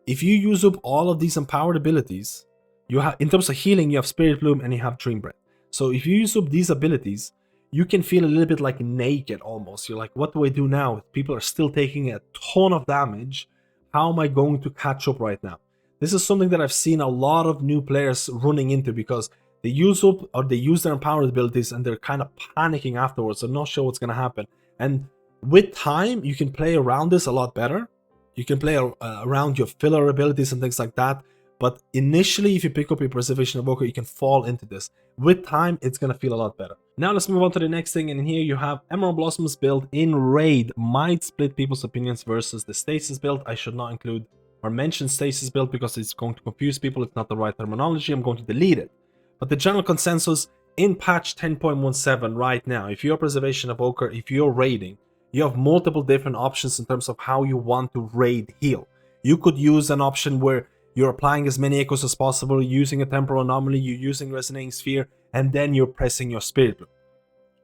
if you use up all of these empowered abilities, you have, in terms of healing, you have Spirit Bloom and you have Dream Breath. So if you use up these abilities, you can feel a little bit like naked almost. You're like, what do I do now? People are still taking a ton of damage. How am I going to catch up right now? This is something that I've seen a lot of new players running into because they use up or they use their empowered abilities and they're kind of panicking afterwards. They're not sure what's going to happen. And with time, you can play around this a lot better. You can play around your filler abilities and things like that. But initially, if you pick up your Preservation Evoker, you can fall into this. With time, it's going to feel a lot better. Now let's move on to the next thing. And here you have Emerald Blossoms build in Raid. Might split people's opinions versus the Stasis build. I should not include or mention Stasis build because it's going to confuse people. It's not the right terminology. I'm going to delete it. But the general consensus in patch 10.17 right now, if you're Preservation Evoker, if you're raiding, you have multiple different options in terms of how you want to raid heal. You could use an option where you're applying as many echoes as possible, using a temporal anomaly, you're using Resonating Sphere, and then you're pressing your Spirit Bloom.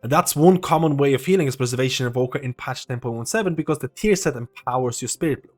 And that's one common way of healing as Preservation Evoker in patch 10.17 because the tier set empowers your Spirit Bloom.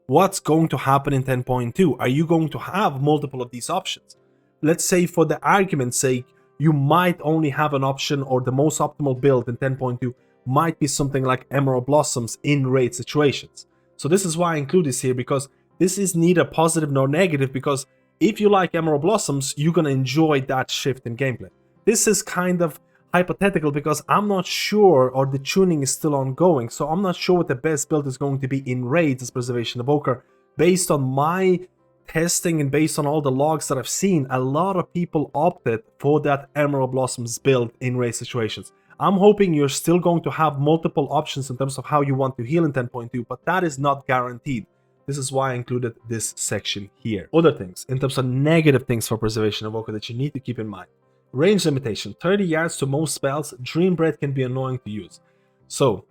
What's going to happen in 10.2? Are you going to have multiple of these options? Let's say for the argument's sake, you might only have an option, or the most optimal build in 10.2 might be something like Emerald Blossoms in raid situations. So this is why I include this here, because this is neither positive nor negative, because if you like Emerald Blossoms, you're going to enjoy that shift in gameplay. This is kind of hypothetical because I'm not sure, or the tuning is still ongoing, so I'm not sure what the best build is going to be in raids as Preservation Evoker. Based on my testing and based on all the logs that I've seen, a lot of people opted for that Emerald Blossoms build in raid situations. I'm hoping you're still going to have multiple options in terms of how you want to heal in 10.2, but that is not guaranteed. This is why I included this section here. Other things, in terms of negative things for Preservation Evoker that you need to keep in mind. Range limitation, 30 yards to most spells. Dream Breath can be annoying to use. So,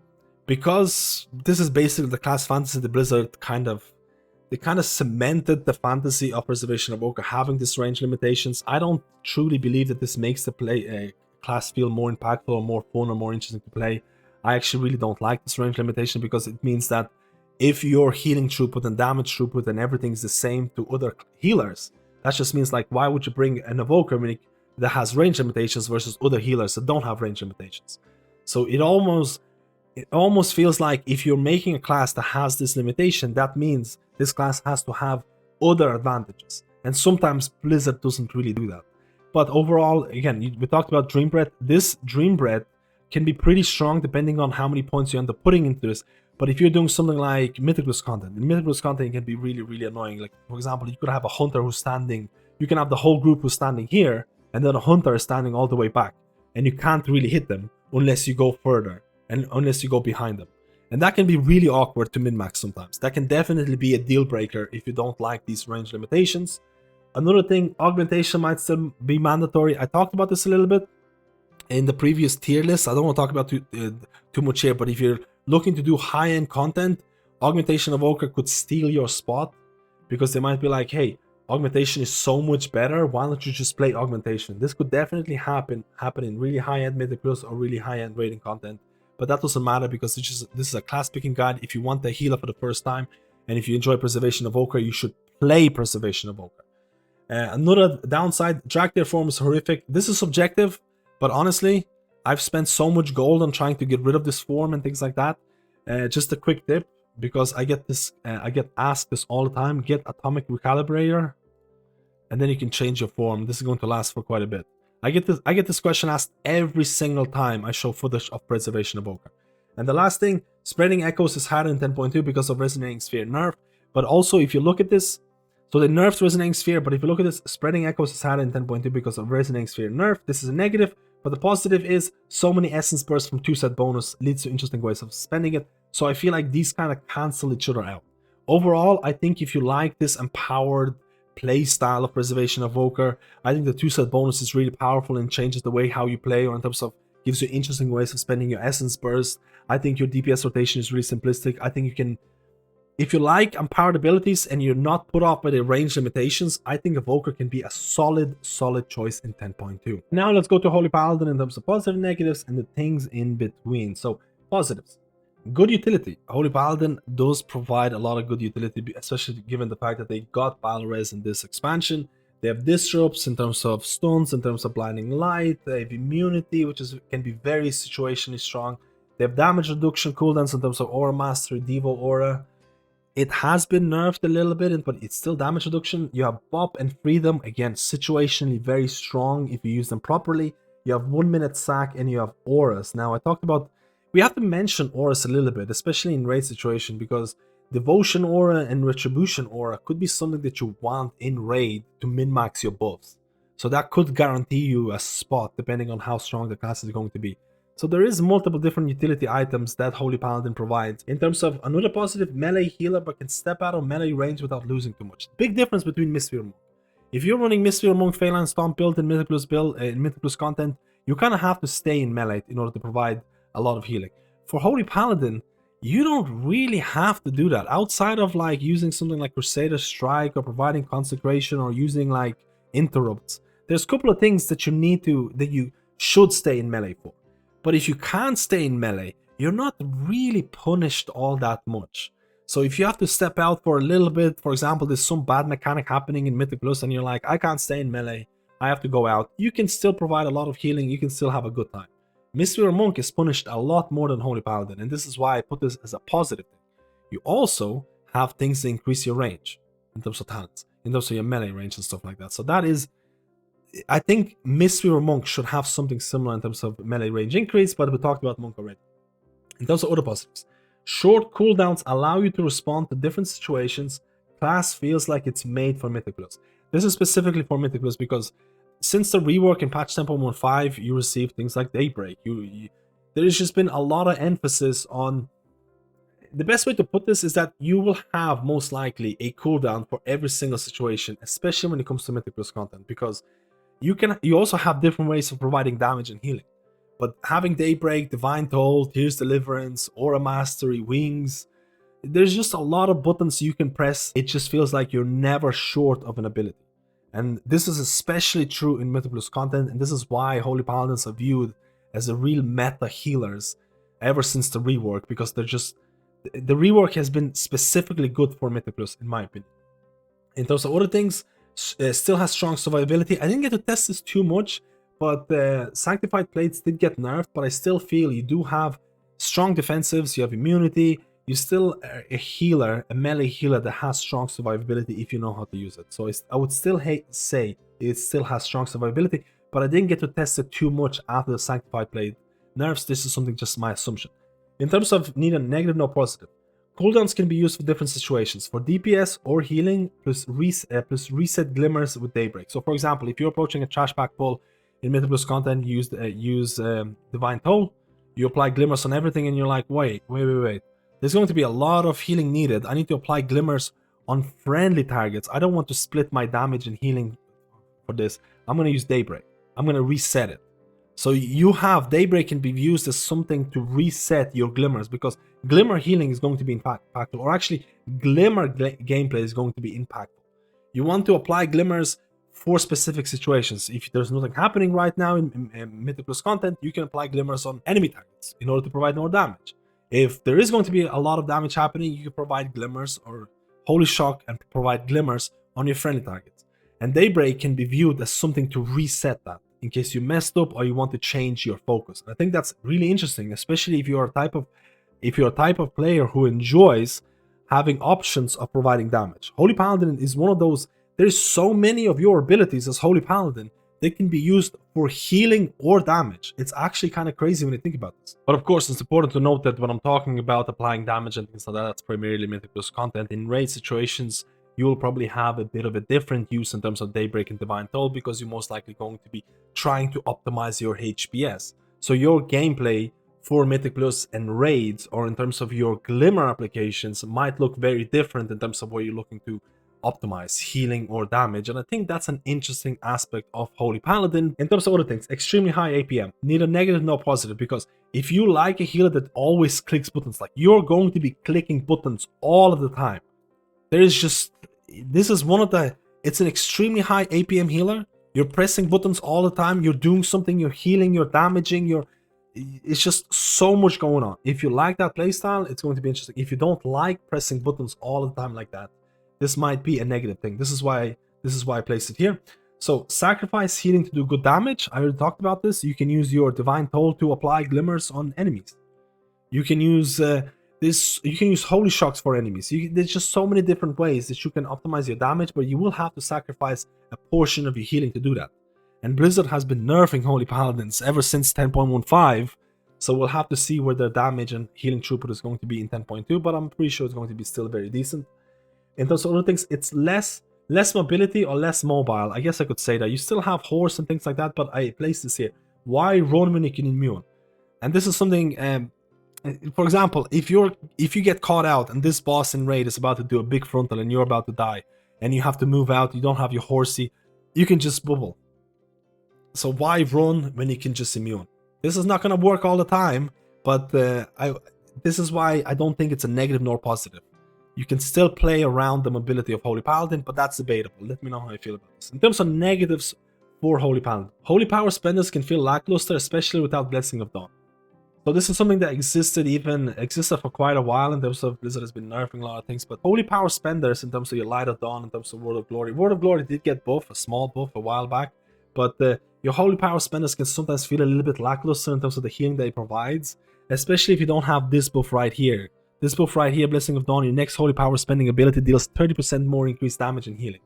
because this is basically the class fantasy, the Blizzard they kind of cemented the fantasy of Preservation Evoker having this range limitations. I don't truly believe that this makes the class feel more impactful or more fun or more interesting to play. I actually really don't like this range limitation because it means that if your healing throughput and damage throughput and everything is the same to other healers, that just means like, why would you bring an Evoker that has range limitations versus other healers that don't have range limitations? So it almost feels like if you're making a class that has this limitation, that means this class has to have other advantages. And sometimes Blizzard doesn't really do that. But overall, again, we talked about Dream Breath. This Dream Breath can be pretty strong depending on how many points you end up putting into this. But if you're doing something like Mythic Plus content, in Mythic Plus content it can be really, really annoying. Like, for example, you could have a Hunter who's standing, you can have the whole group who's standing here, and then a Hunter is standing all the way back. And you can't really hit them unless you go further, and unless you go behind them. And that can be really awkward to min-max sometimes. That can definitely be a deal breaker if you don't like these range limitations. Another thing, augmentation might still be mandatory. I talked about this a little bit in the previous tier list. I don't want to talk about too much here, but if you're looking to do high-end content, Augmentation Evoker could steal your spot because they might be like, hey, augmentation is so much better, why don't you just play augmentation? This could definitely happen in really high-end Mythic Plus or really high-end raiding content, but that doesn't matter because this is a class picking guide. If you want the healer for the first time and if you enjoy Preservation Evoker, you should play Preservation Evoker. Another downside, drag their form is horrific. This is subjective, but honestly, I've spent so much gold on trying to get rid of this form and things like that. Just a quick tip, because I get asked this all the time: get Atomic Recalibrator, and then you can change your form. This is going to last for quite a bit. I get this question asked every single time I show footage of Preservation Evoker. And the last thing, spreading echoes is harder in 10.2 because of Resonating Sphere nerf. But also, if you look at this, so they nerfed Resonating Sphere, but if you look at this, spreading echoes is harder in 10.2 because of Resonating Sphere nerf. This is a negative, but the positive is so many essence bursts from 2-set bonus leads to interesting ways of spending it. So I feel like these kind of cancel each other out. Overall, I think if you like this empowered play style of Preservation Evoker, I think the 2-set bonus is really powerful and changes the way how you play, or in terms of gives you interesting ways of spending your essence burst. I think your DPS rotation is really simplistic. I think you can, if you like empowered abilities and you're not put off by the range limitations, I think Evoker can be a solid choice in 10.2. Now let's go to Holy Paladin in terms of positive, negatives, and the things in between. So positives. Good utility. Holy Paladin does provide a lot of good utility, especially given the fact that they got Battle Res in this expansion. They have disrupts in terms of stuns, in terms of blinding light. They have immunity, which can be very situationally strong. They have damage reduction cooldowns in terms of aura mastery, devo aura. It has been nerfed a little bit, but it's still damage reduction. You have bop and freedom, again, situationally very strong if you use them properly. You have 1 minute sack, and you have auras. Now, I talked about, we have to mention auras a little bit, especially in raid situation, because devotion aura and retribution aura could be something that you want in raid to min-max your buffs. So that could guarantee you a spot depending on how strong the class is going to be. So there is multiple different utility items that Holy Paladin provides in terms of another positive melee healer, but can step out of melee range without losing too much. Big difference between Mistweaver Monk. If you're running Mistweaver Monk, Phalanx Stomp build in Mythic Plus content, you kind of have to stay in melee in order to provide a lot of healing. For Holy Paladin, you don't really have to do that outside of like using something like Crusader Strike or providing consecration or using like interrupts. There's a couple of things that you should stay in melee for. But if you can't stay in melee, you're not really punished all that much. So if you have to step out for a little bit, for example, there's some bad mechanic happening in Mythic Plus and you're like, I can't stay in melee, I have to go out, you can still provide a lot of healing, you can still have a good time. Mistweaver Monk is punished a lot more than Holy Paladin, and this is why I put this as a positive thing. You also have things that increase your range in terms of talents, in terms of your melee range and stuff like that. So that is, I think Mistweaver Monk should have something similar in terms of melee range increase, but we talked about Monk already. In terms of other positives, short cooldowns allow you to respond to different situations. Class feels like it's made for Mythic Plus. This is specifically for Mythic Plus because since the rework in patch 10.15, you receive things like Daybreak. There's just been a lot of emphasis on... The best way to put this is that you will have most likely a cooldown for every single situation, especially when it comes to Mythic Plus content, because you also have different ways of providing damage and healing. But having Daybreak, Divine Toll, Tears Deliverance, Aura Mastery, Wings, there's just a lot of buttons you can press. It just feels like you're never short of an ability. And this is especially true in Mythic Plus content, and this is why Holy Paladins are viewed as a real meta healers ever since the rework, because they're just... The rework has been specifically good for Mythic Plus, in my opinion. In terms of other things, still has strong survivability. I didn't get to test this too much, but Sanctified Plates did get nerfed, but I still feel you do have strong defensives, you have immunity, you're still a healer, a melee healer that has strong survivability if you know how to use it. So I would still say it still has strong survivability, but I didn't get to test it too much after the Sanctified Plate nerfs. This is something just my assumption. In terms of neither negative nor positive, cooldowns can be used for different situations, for DPS or healing, plus reset glimmers with Daybreak. So for example, if you're approaching a trash pack pull in Mythic Plus content, use Divine Toll, you apply glimmers on everything and you're like, wait. There's going to be a lot of healing needed. I need to apply glimmers on friendly targets. I don't want to split my damage and healing for this. I'm going to use Daybreak. I'm going to reset it. So you have Daybreak can be used as something to reset your glimmers, because glimmer healing is going to be impactful, or actually glimmer gameplay is going to be impactful. You want to apply glimmers for specific situations. If there's nothing happening right now in Mythic Plus content, you can apply glimmers on enemy targets in order to provide more damage. If there is going to be a lot of damage happening, you can provide glimmers or Holy Shock and provide glimmers on your friendly targets. And Daybreak can be viewed as something to reset that, in case you messed up or you want to change your focus. And I think that's really interesting, especially if you're a type of player who enjoys having options of providing damage. Holy Paladin is one of those. There's so many of your abilities as Holy Paladin that can be used for healing or damage. It's actually kind of crazy when you think about this. But of course, it's important to note that when I'm talking about applying damage and things like that, that's primarily Mythic Plus content. In raid situations, you will probably have a bit of a different use in terms of Daybreak and Divine Toll, because you're most likely going to be trying to optimize your HPS. So your gameplay for Mythic Plus and raids, or in terms of your Glimmer applications, might look very different in terms of where you're looking to optimize healing or damage. And I think that's an interesting aspect of Holy Paladin. In terms of other things, extremely high APM, neither negative nor positive, because if you like a healer that always clicks buttons, like you're going to be clicking buttons all of the time, it's an extremely high APM healer. You're pressing buttons all the time, you're doing something, you're healing, you're damaging, it's just so much going on. If you like that playstyle, it's going to be interesting. If you don't like pressing buttons all the time like that, this might be a negative thing. This is This is why I placed it here. So sacrifice healing to do good damage. I already talked about this. You can use your divine toll to apply glimmers on enemies. You can use this. You can use holy shocks for enemies. There's just so many different ways that you can optimize your damage, but you will have to sacrifice a portion of your healing to do that. And Blizzard has been nerfing holy paladins ever since 10.15. So we'll have to see where their damage and healing throughput is going to be in 10.2, but I'm pretty sure it's going to be still very decent. In terms of other things, it's less mobility or less mobile. I guess I could say that. You still have horse and things like that, but I placed this here. Why run when you can immune? And this is something, for example, if you get caught out and this boss in raid is about to do a big frontal and you're about to die, and you have to move out, you don't have your horsey, you can just bubble. So why run when you can just immune? This is not going to work all the time, but this is why I don't think it's a negative nor positive. You can still play around the mobility of Holy Paladin, but that's debatable. Let me know how you feel about this. In terms of negatives for Holy Paladin, Holy Power spenders can feel lackluster, especially without Blessing of Dawn. So this is something that existed for quite a while in terms of Blizzard has been nerfing a lot of things, but Holy Power spenders in terms of your Light of Dawn, in terms of Word of Glory. Word of Glory did get buff, a small buff a while back, but your Holy Power spenders can sometimes feel a little bit lackluster in terms of the healing that it provides, especially if you don't have this buff right here. This buff right here, Blessing of Dawn, your next Holy Power spending ability deals 30% more increased damage and healing.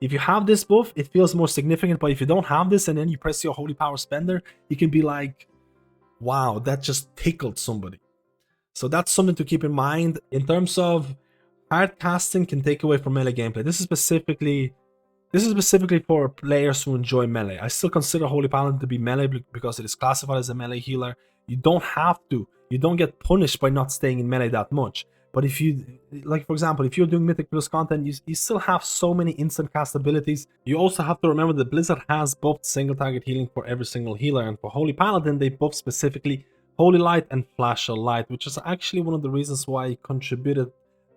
If you have this buff, it feels more significant, but if you don't have this and then you press your Holy Power spender, you can be like, wow, that just tickled somebody. So that's something to keep in mind. In terms of hard casting can take away from melee gameplay. This is specifically for players who enjoy melee. I still consider Holy Paladin to be melee because it is classified as a melee healer. You don't have to. You don't get punished by not staying in melee that much. But if you, like for example, if you're doing Mythic Plus content, you still have so many instant cast abilities. You also have to remember that Blizzard has buffed single target healing for every single healer. And for Holy Paladin, they buffed specifically Holy Light and Flash of Light, which is actually one of the reasons why it contributed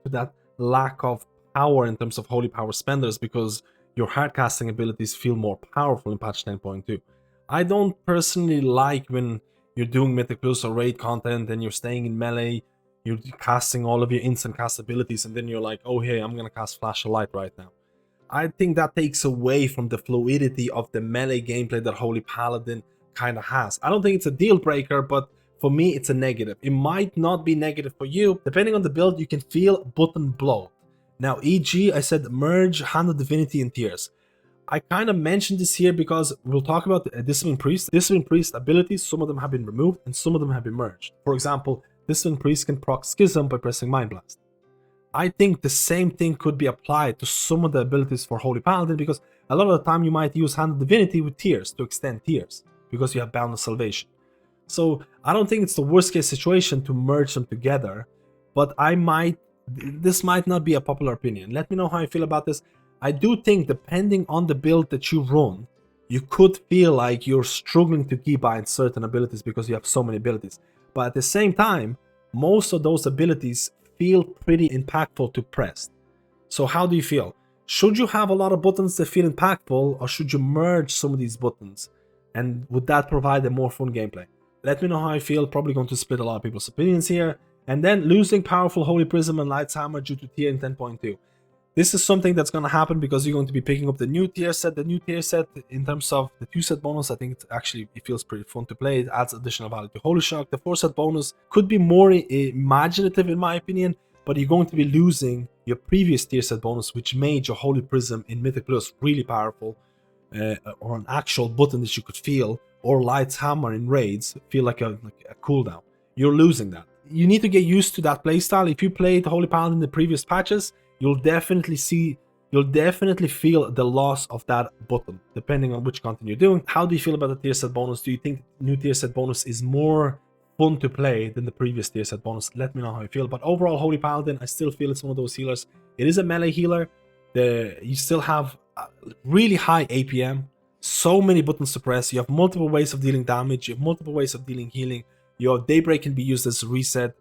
to that lack of power in terms of Holy Power spenders, because your hard casting abilities feel more powerful in patch 10.2. I don't personally like when you're doing Mythic Plus or Raid content and you're staying in melee, you're casting all of your instant cast abilities, and then you're like, oh hey, I'm gonna cast Flash of Light right now. I think that takes away from the fluidity of the melee gameplay that Holy Paladin kind of has. I don't think it's a deal breaker, but for me it's a negative. It might not be negative for you. Depending on the build, you can feel button bloat. Now, e.g., I said merge Hand of Divinity and Tears. I kind of mentioned this here because we'll talk about Discipline Priest. Discipline Priest abilities, some of them have been removed and some of them have been merged. For example, Discipline Priest can proc Schism by pressing Mind Blast. I think the same thing could be applied to some of the abilities for Holy Paladin, because a lot of the time you might use Hand of Divinity with Tears to extend Tears, because you have Boundless Salvation. So I don't think it's the worst case situation to merge them together, but this might not be a popular opinion. Let me know how you feel about this. I do think, depending on the build that you run, you could feel like you're struggling to keybind certain abilities because you have so many abilities. But at the same time, most of those abilities feel pretty impactful to press. So how do you feel? Should you have a lot of buttons that feel impactful, or should you merge some of these buttons? And would that provide a more fun gameplay? Let me know how you feel. Probably going to split a lot of people's opinions here. And then losing powerful Holy Prism and Light's Hammer due to tier in 10.2. This is something that's going to happen because you're going to be picking up the new tier set. The new tier set, in terms of the 2-set bonus, I think it feels pretty fun to play. It adds additional value to Holy Shock. The 4-set bonus could be more imaginative in my opinion, but you're going to be losing your previous tier set bonus, which made your Holy Prism in Mythic Plus really powerful, or an actual button that you could feel, or Light's Hammer in raids feel like a cooldown. You're losing that. You need to get used to that playstyle. If you played Holy Paladin in the previous patches, you'll definitely feel the loss of that button, depending on which content you're doing. How do you feel about the tier set bonus? Do you think new tier set bonus is more fun to play than the previous tier set bonus? Let me know how you feel. But overall, Holy Paladin, I still feel it's one of those healers. It is a melee healer. You still have really high APM, so many buttons to press. You have multiple ways of dealing damage. You have multiple ways of dealing healing. Your Daybreak can be used as a reset.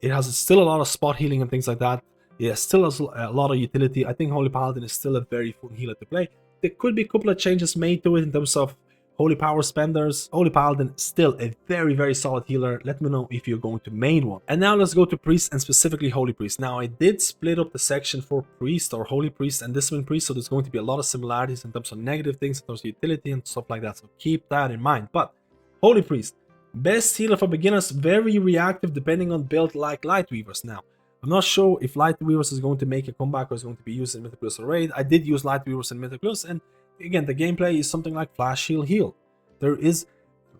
It has still a lot of spot healing and things like that. It still has a lot of utility. I think Holy Paladin is still a very fun healer to play. There could be a couple of changes made to it in terms of Holy Power spenders, Holy Paladin, still a very solid healer. Let me know if you're going to main one. And now let's go to Priest, and specifically Holy Priest. Now I did split up the section for Priest or Holy Priest and Discipline Priest, so there's going to be a lot of similarities in terms of negative things, in terms of utility and stuff like that, so keep that in mind. But Holy Priest, best healer for beginners, very reactive depending on build like Lightweavers. Now, I'm not sure if Lightweavers is going to make a comeback or is going to be used in Mythic Plus or Raid. I did use Lightweavers in Mythic Plus, and again, the gameplay is something like Flash Heal Heal. There is,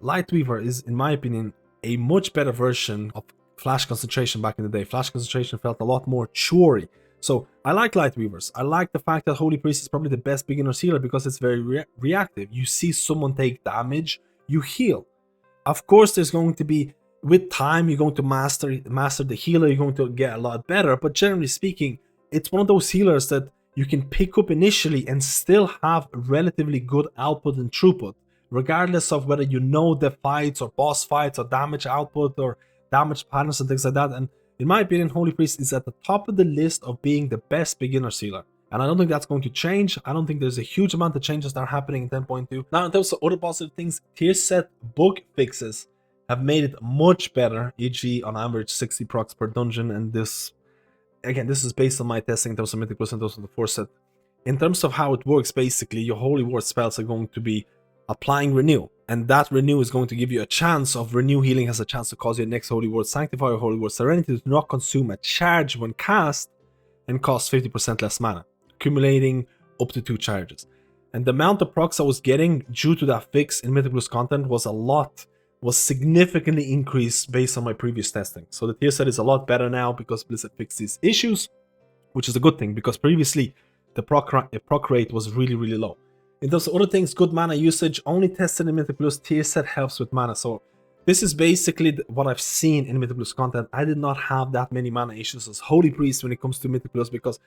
Lightweaver is, in my opinion, a much better version of Flash Concentration back in the day. Flash Concentration felt a lot more churey. So I like Lightweavers. I like the fact that Holy Priest is probably the best beginner's healer because it's very reactive. You see someone take damage, you heal. Of course, there's going to be, with time, you're going to master the healer, you're going to get a lot better, but generally speaking, it's one of those healers that you can pick up initially and still have relatively good output and throughput, regardless of whether you know the fights or boss fights or damage output or damage patterns and things like that. And in my opinion, Holy Priest is at the top of the list of being the best beginner healer. And I don't think that's going to change. I don't think there's a huge amount of changes that are happening in 10.2. Now, in terms of other positive things, tier set bug fixes have made it much better, e.g. on average 60 procs per dungeon, and this, again, this is based on my testing in terms of Mythic Plus and those of the 4 set. In terms of how it works, basically, your Holy Word spells are going to be applying Renew, and that Renew is going to give you a chance of Renew Healing has a chance to cause your next Holy Word Sanctify or Holy Word Serenity to not consume a charge when cast and cost 50% less mana, accumulating up to 2 charges. And the amount of procs I was getting due to that fix in Mythic Plus content was significantly increased based on my previous testing. So the tier set is a lot better now because Blizzard fixed these issues, which is a good thing because previously the proc rate was really low. In terms of other things, good mana usage, only tested in Mythic Plus. Tier set helps with mana. So this is basically what I've seen in Mythic Plus content. I did not have that many mana issues as Holy Priest when it comes to Mythic Plus because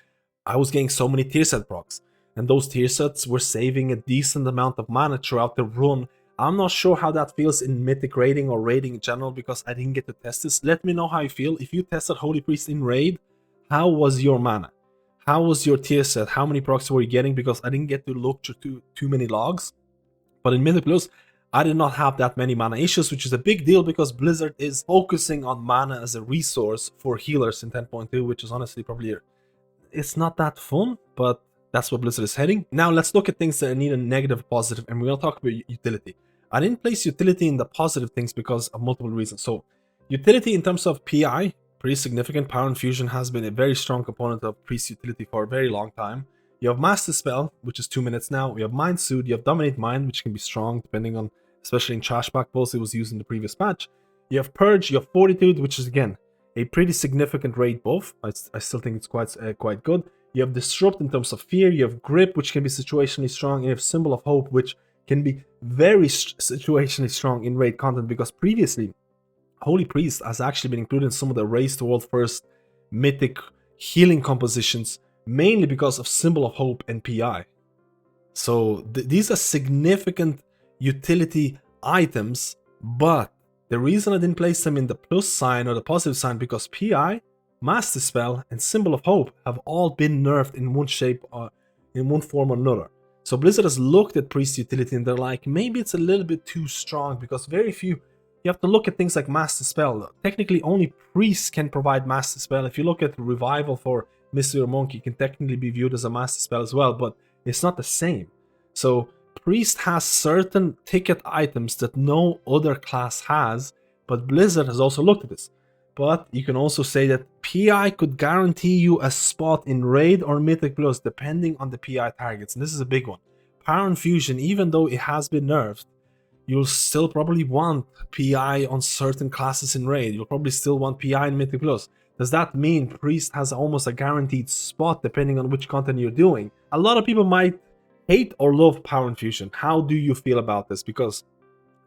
I was getting so many tier set procs. And those tier sets were saving a decent amount of mana throughout the run. I'm not sure how that feels in Mythic raiding or raiding in general because I didn't get to test this. Let me know how you feel. If you tested Holy Priest in raid, how was your mana? How was your tier set? How many procs were you getting? Because I didn't get to look through too many logs. But in Mythic Plus, I did not have that many mana issues, which is a big deal because Blizzard is focusing on mana as a resource for healers in 10.2, which is honestly probably, it's not that fun, but that's what Blizzard is heading. Now let's look at things that need a negative, positive, and we're going to talk about utility. I didn't place utility in the positive things because of multiple reasons. So utility in terms of PI, pretty significant. Power Infusion has been a very strong component of Priest utility for a very long time. You have Master Spell, which is 2 minutes now. You have Mind Soothe, you have Dominate Mind, which can be strong depending on, especially in Trashback pulls, it was used in the previous patch. You have Purge, you have Fortitude, which is again a pretty significant raid buff. I still think it's quite good. You have Disrupt in terms of fear, you have Grip, which can be situationally strong, and you have Symbol of Hope, which can be very situationally strong in raid content because previously Holy Priest has actually been included in some of the Race to World First mythic healing compositions, mainly because of Symbol of Hope and PI. So these are significant utility items, but the reason I didn't place them in the plus sign or the positive sign because PI, Master Spell, and Symbol of Hope have all been nerfed in one shape or in one form or another. So Blizzard has looked at Priest utility and they're like, maybe it's a little bit too strong because very few, you have to look at things like Master Spell. Technically only Priests can provide Master Spell. If you look at Revival for Mistweaver Monk, it can technically be viewed as a Master Spell as well, but it's not the same. So Priest has certain ticket items that no other class has, but Blizzard has also looked at this. But you can also say that PI could guarantee you a spot in Raid or Mythic Plus depending on the PI targets, and this is a big one. Power Infusion, even though it has been nerfed, you'll still probably want PI on certain classes in Raid. You'll probably still want PI in Mythic Plus. Does that mean Priest has almost a guaranteed spot depending on which content you're doing? A lot of people might hate or love Power Infusion. How do you feel about this? Because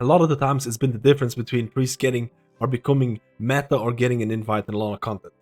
a lot of the times it's been the difference between Priest getting or becoming meta or getting an invite in a lot of content.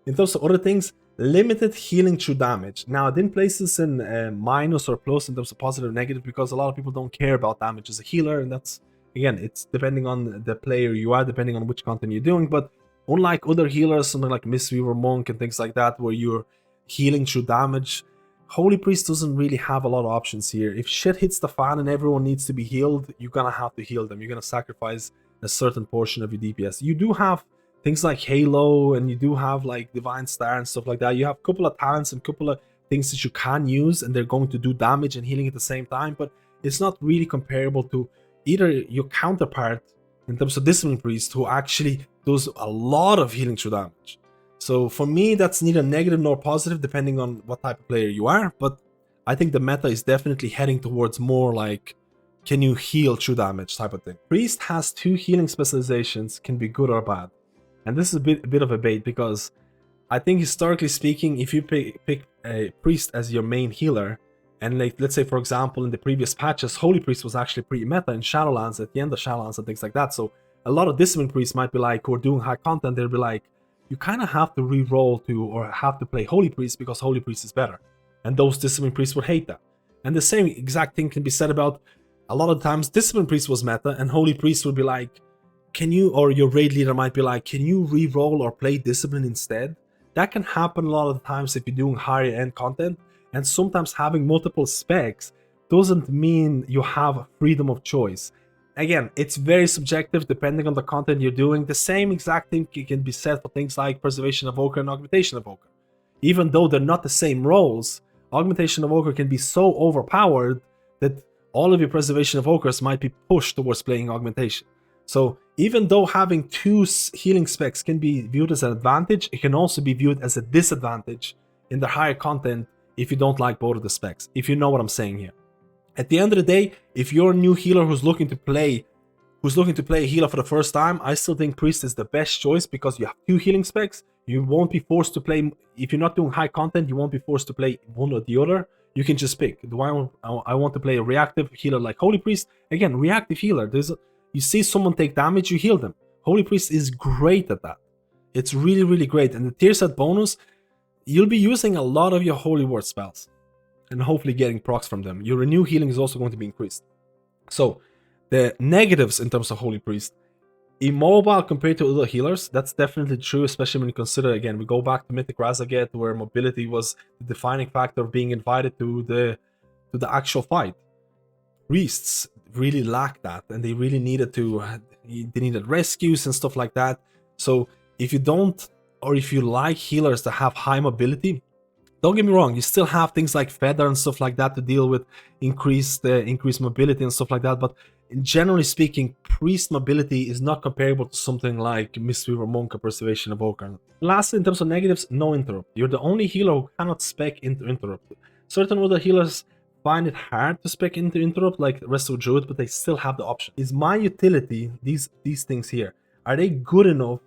In terms of other things, limited healing through damage. Now I didn't place this in minus or plus in terms of positive or negative because a lot of people don't care about damage as a healer, and that's, again, it's depending on the player you are, depending on which content you're doing. But unlike other healers, something like Mistweaver Monk and things like that, where you're healing through damage, Holy Priest doesn't really have a lot of options here. If shit hits the fan and everyone needs to be healed, you're gonna have to heal them. You're gonna sacrifice a certain portion of your DPS. You do have things like Halo, and you do have like Divine Star and stuff like that. You have a couple of talents and a couple of things that you can use, and they're going to do damage and healing at the same time, but it's not really comparable to either your counterpart in terms of Discipline Priest, who actually does a lot of healing through damage. So for me, that's neither negative nor positive, depending on what type of player you are, but I think the meta is definitely heading towards more like, can you heal through damage type of thing. Priest has 2 healing specializations, can be good or bad. And this is a bit of a bait, because I think historically speaking, if you pick a Priest as your main healer, and like, let's say for example in the previous patches, Holy Priest was actually pretty meta in Shadowlands, at the end of Shadowlands and things like that. So a lot of Discipline Priests might be like, who are doing high content, they'll be like, you kind of have to re-roll to, or have to play Holy Priest because Holy Priest is better. And those Discipline Priests would hate that. And the same exact thing can be said about a lot of times Discipline Priest was meta and Holy Priest would be like, can you, or your raid leader might be like, can you re-roll or play Discipline instead? That can happen a lot of the times if you're doing higher end content, and sometimes having multiple specs doesn't mean you have freedom of choice. Again, it's very subjective depending on the content you're doing. The same exact thing can be said for things like Preservation Evoker and Augmentation Evoker. Even though they're not the same roles, Augmentation Evoker can be so overpowered that all of your Preservation Evokers might be pushed towards playing Augmentation. So even though having 2 healing specs can be viewed as an advantage, it can also be viewed as a disadvantage in the higher content if you don't like both of the specs, if you know what I'm saying here. At the end of the day, if you're a new healer who's looking to play a healer for the first time, I still think Priest is the best choice, because you have 2 healing specs. You won't be forced to play, if you're not doing high content, you won't be forced to play one or the other. You can just pick. Do I want to play a reactive healer like Holy Priest? Again, reactive healer. You see someone take damage, you heal them. Holy Priest is great at that. It's really, really great. And the tier set bonus, you'll be using a lot of your Holy Word spells and hopefully getting procs from them. Your renew healing is also going to be increased. So the negatives in terms of Holy Priest, immobile compared to other healers, that's definitely true, especially when you consider, again, we go back to Mythic Razaget, where mobility was the defining factor of being invited to the actual fight. Priests really lacked that, and they really needed rescues and stuff like that. So if you don't, or if you like healers that have high mobility, don't get me wrong, you still have things like Feather and stuff like that to deal with increased mobility and stuff like that, but generally speaking, Priest mobility is not comparable to something like Mistweaver Monk or Preservation Evoker. Lastly, in terms of negatives, no interrupt. You're the only healer who cannot spec into interrupt. Certain other healers find it hard to spec into interrupt, like Resto Druid, but they still have the option. Is my utility, these things here, are they good enough,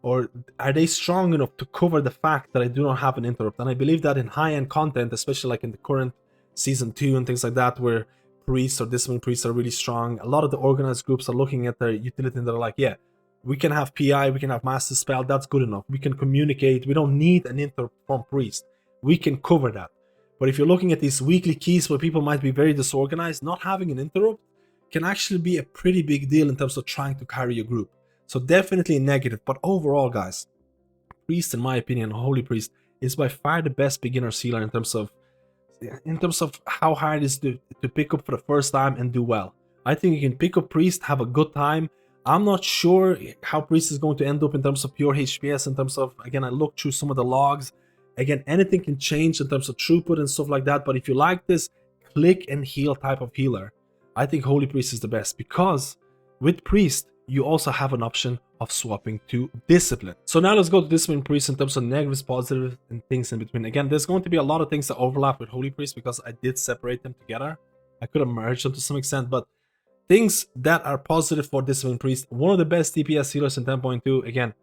or are they strong enough to cover the fact that I do not have an interrupt? And I believe that in high-end content, especially like in the current Season 2 and things like that, where Priests or Discipline Priests are really strong, a lot of the organized groups are looking at their utility and they're like, yeah, we can have PI, we can have Master Spell, that's good enough. We can communicate, we don't need an interrupt from Priest. We can cover that. But if you're looking at these weekly keys where people might be very disorganized, not having an interrupt can actually be a pretty big deal in terms of trying to carry your group. So definitely negative, but overall, guys, Priest, in my opinion, Holy Priest, is by far the best beginner healer in terms of how hard it is to pick up for the first time and do well. I think you can pick up Priest, have a good time. I'm not sure how Priest is going to end up in terms of pure HPS, in terms of, again, I looked through some of the logs. Again, anything can change in terms of throughput and stuff like that, but if you like this click and heal type of healer, I think Holy Priest is the best, because with Priest, you also have an option of swapping to Discipline. So now let's go to Discipline Priest in terms of negatives, positives, and things in between. Again, there's going to be a lot of things that overlap with Holy Priest because I did separate them together. I could have merged them to some extent, but things that are positive for Discipline Priest, one of the best DPS healers in 10.2. Again,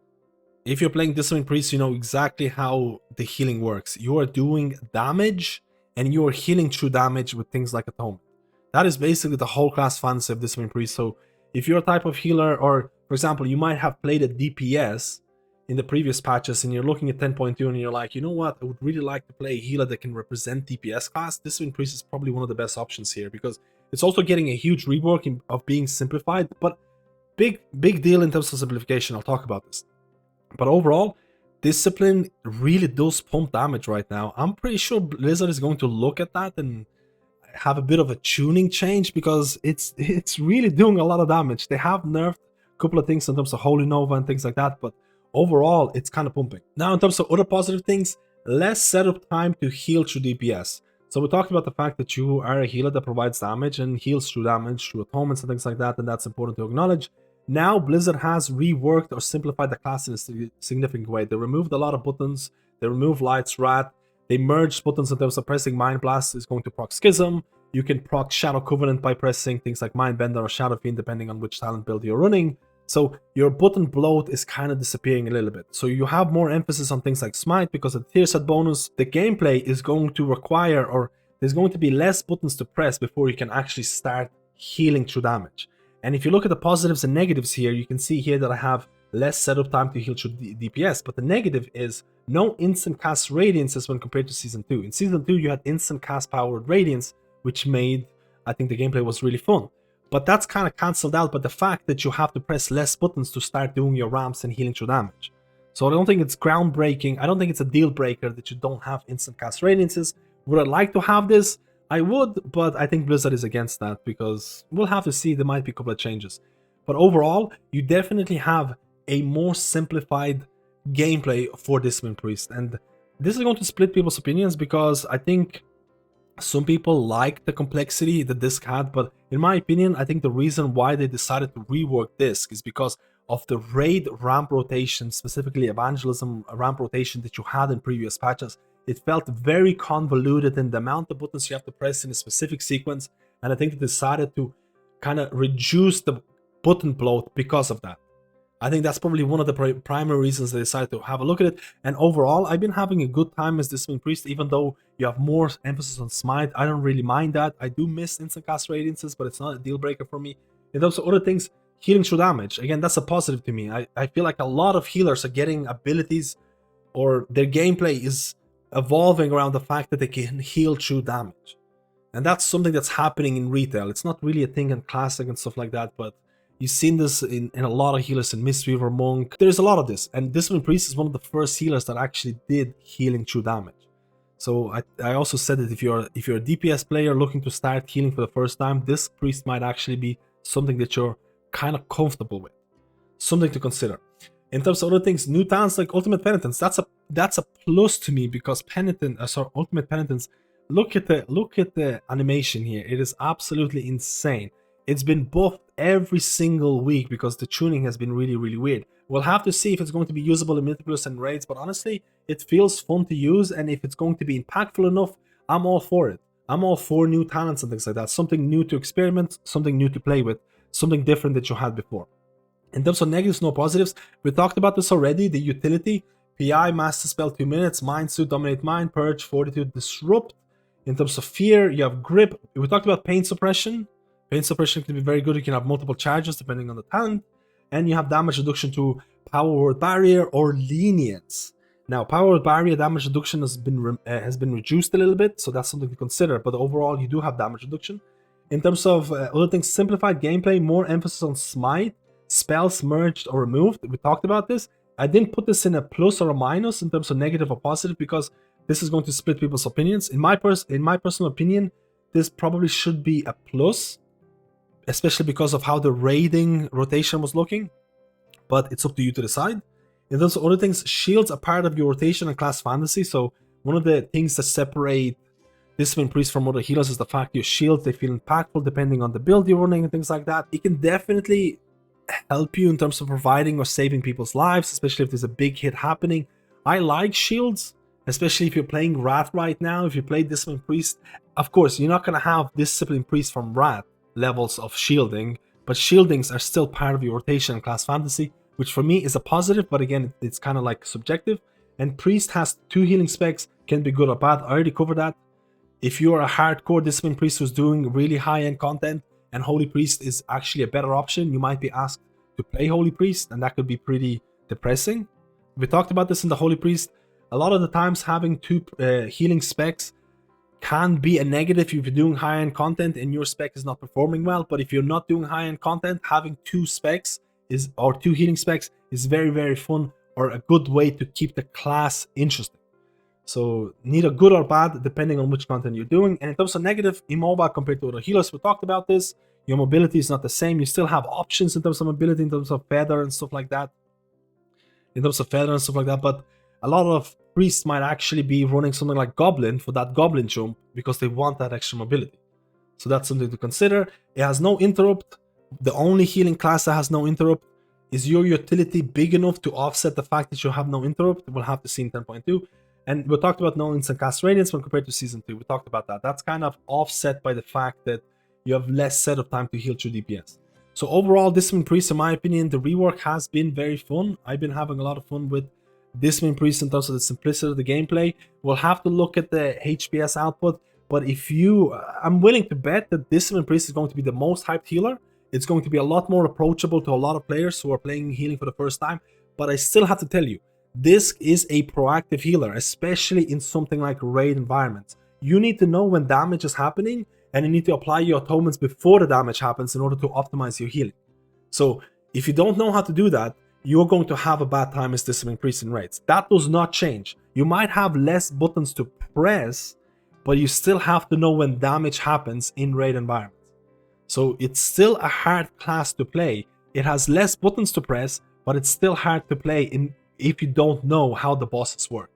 if you're playing Discipline Priest, you know exactly how the healing works. You are doing damage and you are healing through damage with things like Atonement. That is basically the whole class fantasy of Discipline Priest. So if you're a type of healer, or for example, you might have played a DPS in the previous patches and you're looking at 10.2 and you're like, you know what, I would really like to play a healer that can represent DPS class, Discipline Priest is probably one of the best options here, because it's also getting a huge rework of being simplified, but big deal in terms of simplification. I'll talk about this. But overall, Discipline really does pump damage right now. I'm pretty sure Blizzard is going to look at that and have a bit of a tuning change, because it's really doing a lot of damage. They have nerfed a couple of things in terms of Holy Nova and things like that, but overall it's kind of pumping. Now in terms of other positive things, less setup time to heal through DPS. So we talked about the fact that you are a healer that provides damage and heals through damage, through atonements and things like that, and that's important to acknowledge. Now Blizzard has reworked or simplified the class in a significant way. They removed a lot of buttons, they removed Light's Wrath, they merged buttons in terms of pressing Mind Blast is going to proc Schism. You can proc Shadow Covenant by pressing things like Mindbender or Shadow Fiend, depending on which talent build you're running. So your button bloat is kind of disappearing a little bit. So you have more emphasis on things like Smite because of the tier set bonus. The gameplay is going to require, or there's going to be less buttons to press before you can actually start healing through damage. And if you look at the positives and negatives here, you can see here that I have less setup time to heal through DPS, but the negative is no instant cast Radiances when compared to Season 2. In Season 2, you had instant cast powered Radiance, which made, I think the gameplay was really fun. But that's kind of cancelled out by the fact that you have to press less buttons to start doing your ramps and healing through damage. So I don't think it's groundbreaking, I don't think it's a deal breaker that you don't have instant cast Radiances. Would I like to have this? I would, but I think Blizzard is against that, because we'll have to see, there might be a couple of changes. But overall, you definitely have a more simplified gameplay for Discipline Priest, and this is going to split people's opinions, because I think some people like the complexity that Disc had, but in my opinion, I think the reason why they decided to rework Disc is because of the raid ramp rotation, specifically Evangelism ramp rotation that you had in previous patches. It felt very convoluted in the amount of buttons you have to press in a specific sequence, and I think they decided to kind of reduce the button bloat because of that. I think that's probably one of the primary reasons they decided to have a look at it. And overall, I've been having a good time as Discipline Priest, even though you have more emphasis on Smite. I don't really mind that. I do miss instant cast Radiances, but it's not a deal breaker for me. In terms of other things, healing through damage, again, that's a positive to me. I feel like a lot of healers are getting abilities, or their gameplay is evolving around the fact that they can heal through damage. And that's something that's happening in retail. It's not really a thing in Classic and stuff like that, but you've seen this in a lot of healers in Mistweaver Monk. There's a lot of this, and Discipline Priest is one of the first healers that actually did healing through damage. So I also said that if you're a DPS player looking to start healing for the first time, this Priest might actually be something that you're kind of comfortable with. Something to consider. In terms of other things, new talents like Ultimate Penitence, that's a plus to me, because Ultimate Penitence, look at the animation here. It is absolutely insane. It's been buffed every single week because the tuning has been really, really weird. We'll have to see if it's going to be usable in Mythicals and raids, but honestly, it feels fun to use, and if it's going to be impactful enough, I'm all for it. I'm all for new talents and things like that. Something new to experiment, something new to play with, something different that you had before. In terms of negatives, no positives. We talked about this already. The utility, PI, Master Spell 2 minutes, Mind Suit, Dominate Mind, Purge, Fortitude, Disrupt. In terms of fear, you have Grip. We talked about Pain Suppression. Pain Suppression can be very good. You can have multiple charges depending on the talent. And you have damage reduction to Power Word Barrier or Lenience. Now, Power Word Barrier damage reduction has been reduced a little bit, so that's something to consider. But overall, you do have damage reduction. In terms of other things, simplified gameplay, more emphasis on Smite. Spells merged or removed. We talked about this. I didn't put this in a plus or a minus in terms of negative or positive, because this is going to split people's opinions. In my personal opinion, this probably should be a plus, especially because of how the raiding rotation was looking, but it's up to you to decide. In terms of other things, shields are part of your rotation in Class Fantasy, so one of the things that separate Discipline Priest from other healers is the fact your shields, they feel impactful depending on the build you're running and things like that. It can definitely help you in terms of providing or saving people's lives, especially if there's a big hit happening. I like shields, especially if you're playing Wrath right now. If you play Discipline Priest, of course, you're not going to have Discipline Priest from Wrath levels of shielding, but shieldings are still part of your rotation in Class Fantasy, which for me is a positive, but again, it's kind of like subjective. And Priest has 2 healing specs, can be good or bad. I already covered that. If you're a hardcore Discipline Priest who's doing really high-end content, and Holy Priest is actually a better option, you might be asked to play Holy Priest, and that could be pretty depressing. We talked about this in the Holy Priest. A lot of the times having 2 healing specs can be a negative if you're doing high-end content and your spec is not performing well, but if you're not doing high-end content, having 2 specs or 2 healing specs is very, very fun or a good way to keep the class interesting. So neither good or bad, depending on which content you're doing. And in terms of negative, immobile compared to other healers, we talked about this. Your mobility is not the same. You still have options in terms of mobility, in terms of feather and stuff like that. But a lot of priests might actually be running something like Goblin for that Goblin jump because they want that extra mobility. So that's something to consider. It has no interrupt. The only healing class that has no interrupt. Is your utility big enough to offset the fact that you have no interrupt? We'll have to see in 10.2. And we talked about no instant cast radiance when compared to Season 2. We talked about that. That's kind of offset by the fact that you have less setup time to heal through DPS. So overall, Discipline Priest, in my opinion, the rework has been very fun. I've been having a lot of fun with Discipline Priest in terms of the simplicity of the gameplay. We'll have to look at the HPS output. But if I'm willing to bet that Discipline Priest is going to be the most hyped healer. It's going to be a lot more approachable to a lot of players who are playing healing for the first time. But I still have to tell you, this is a proactive healer, especially in something like raid environments. You need to know when damage is happening, and you need to apply your atonements before the damage happens in order to optimize your healing. So if you don't know how to do that, you're going to have a bad time as Discipline Priest in raids. That does not change. You might have less buttons to press, but you still have to know when damage happens in raid environments. So it's still a hard class to play. It has less buttons to press, but it's still hard to play if you don't know how the bosses work.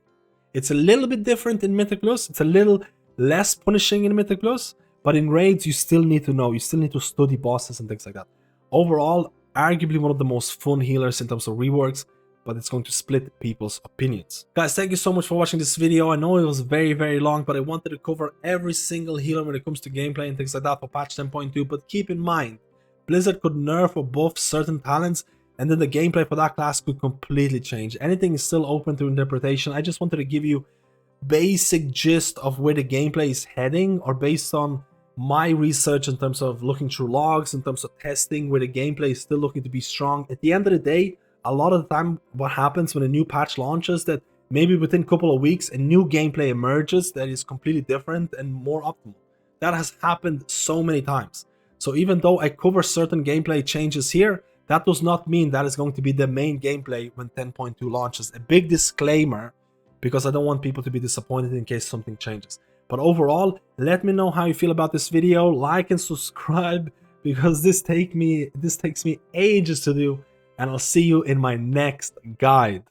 It's a little bit different in Mythic Plus. It's a little less punishing in Mythic Plus, but in raids you still need to know. You still need to study bosses and things like that. Overall, arguably one of the most fun healers in terms of reworks, but it's going to split people's opinions. Guys, thank you so much for watching this video. I know it was very, very long, but I wanted to cover every single healer when it comes to gameplay and things like that for patch 10.2. But keep in mind, Blizzard could nerf or buff certain talents, and then the gameplay for that class could completely change. Anything is still open to interpretation. I just wanted to give you basic gist of where the gameplay is heading, or based on my research in terms of looking through logs, in terms of testing where the gameplay is still looking to be strong. At the end of the day, a lot of the time what happens when a new patch launches, that maybe within a couple of weeks a new gameplay emerges that is completely different and more optimal. That has happened so many times. So even though I cover certain gameplay changes here, that does not mean that is going to be the main gameplay when 10.2 launches. A big disclaimer, because I don't want people to be disappointed in case something changes. But overall, let me know how you feel about this video. Like and subscribe, because this takes me ages to do. And I'll see you in my next guide.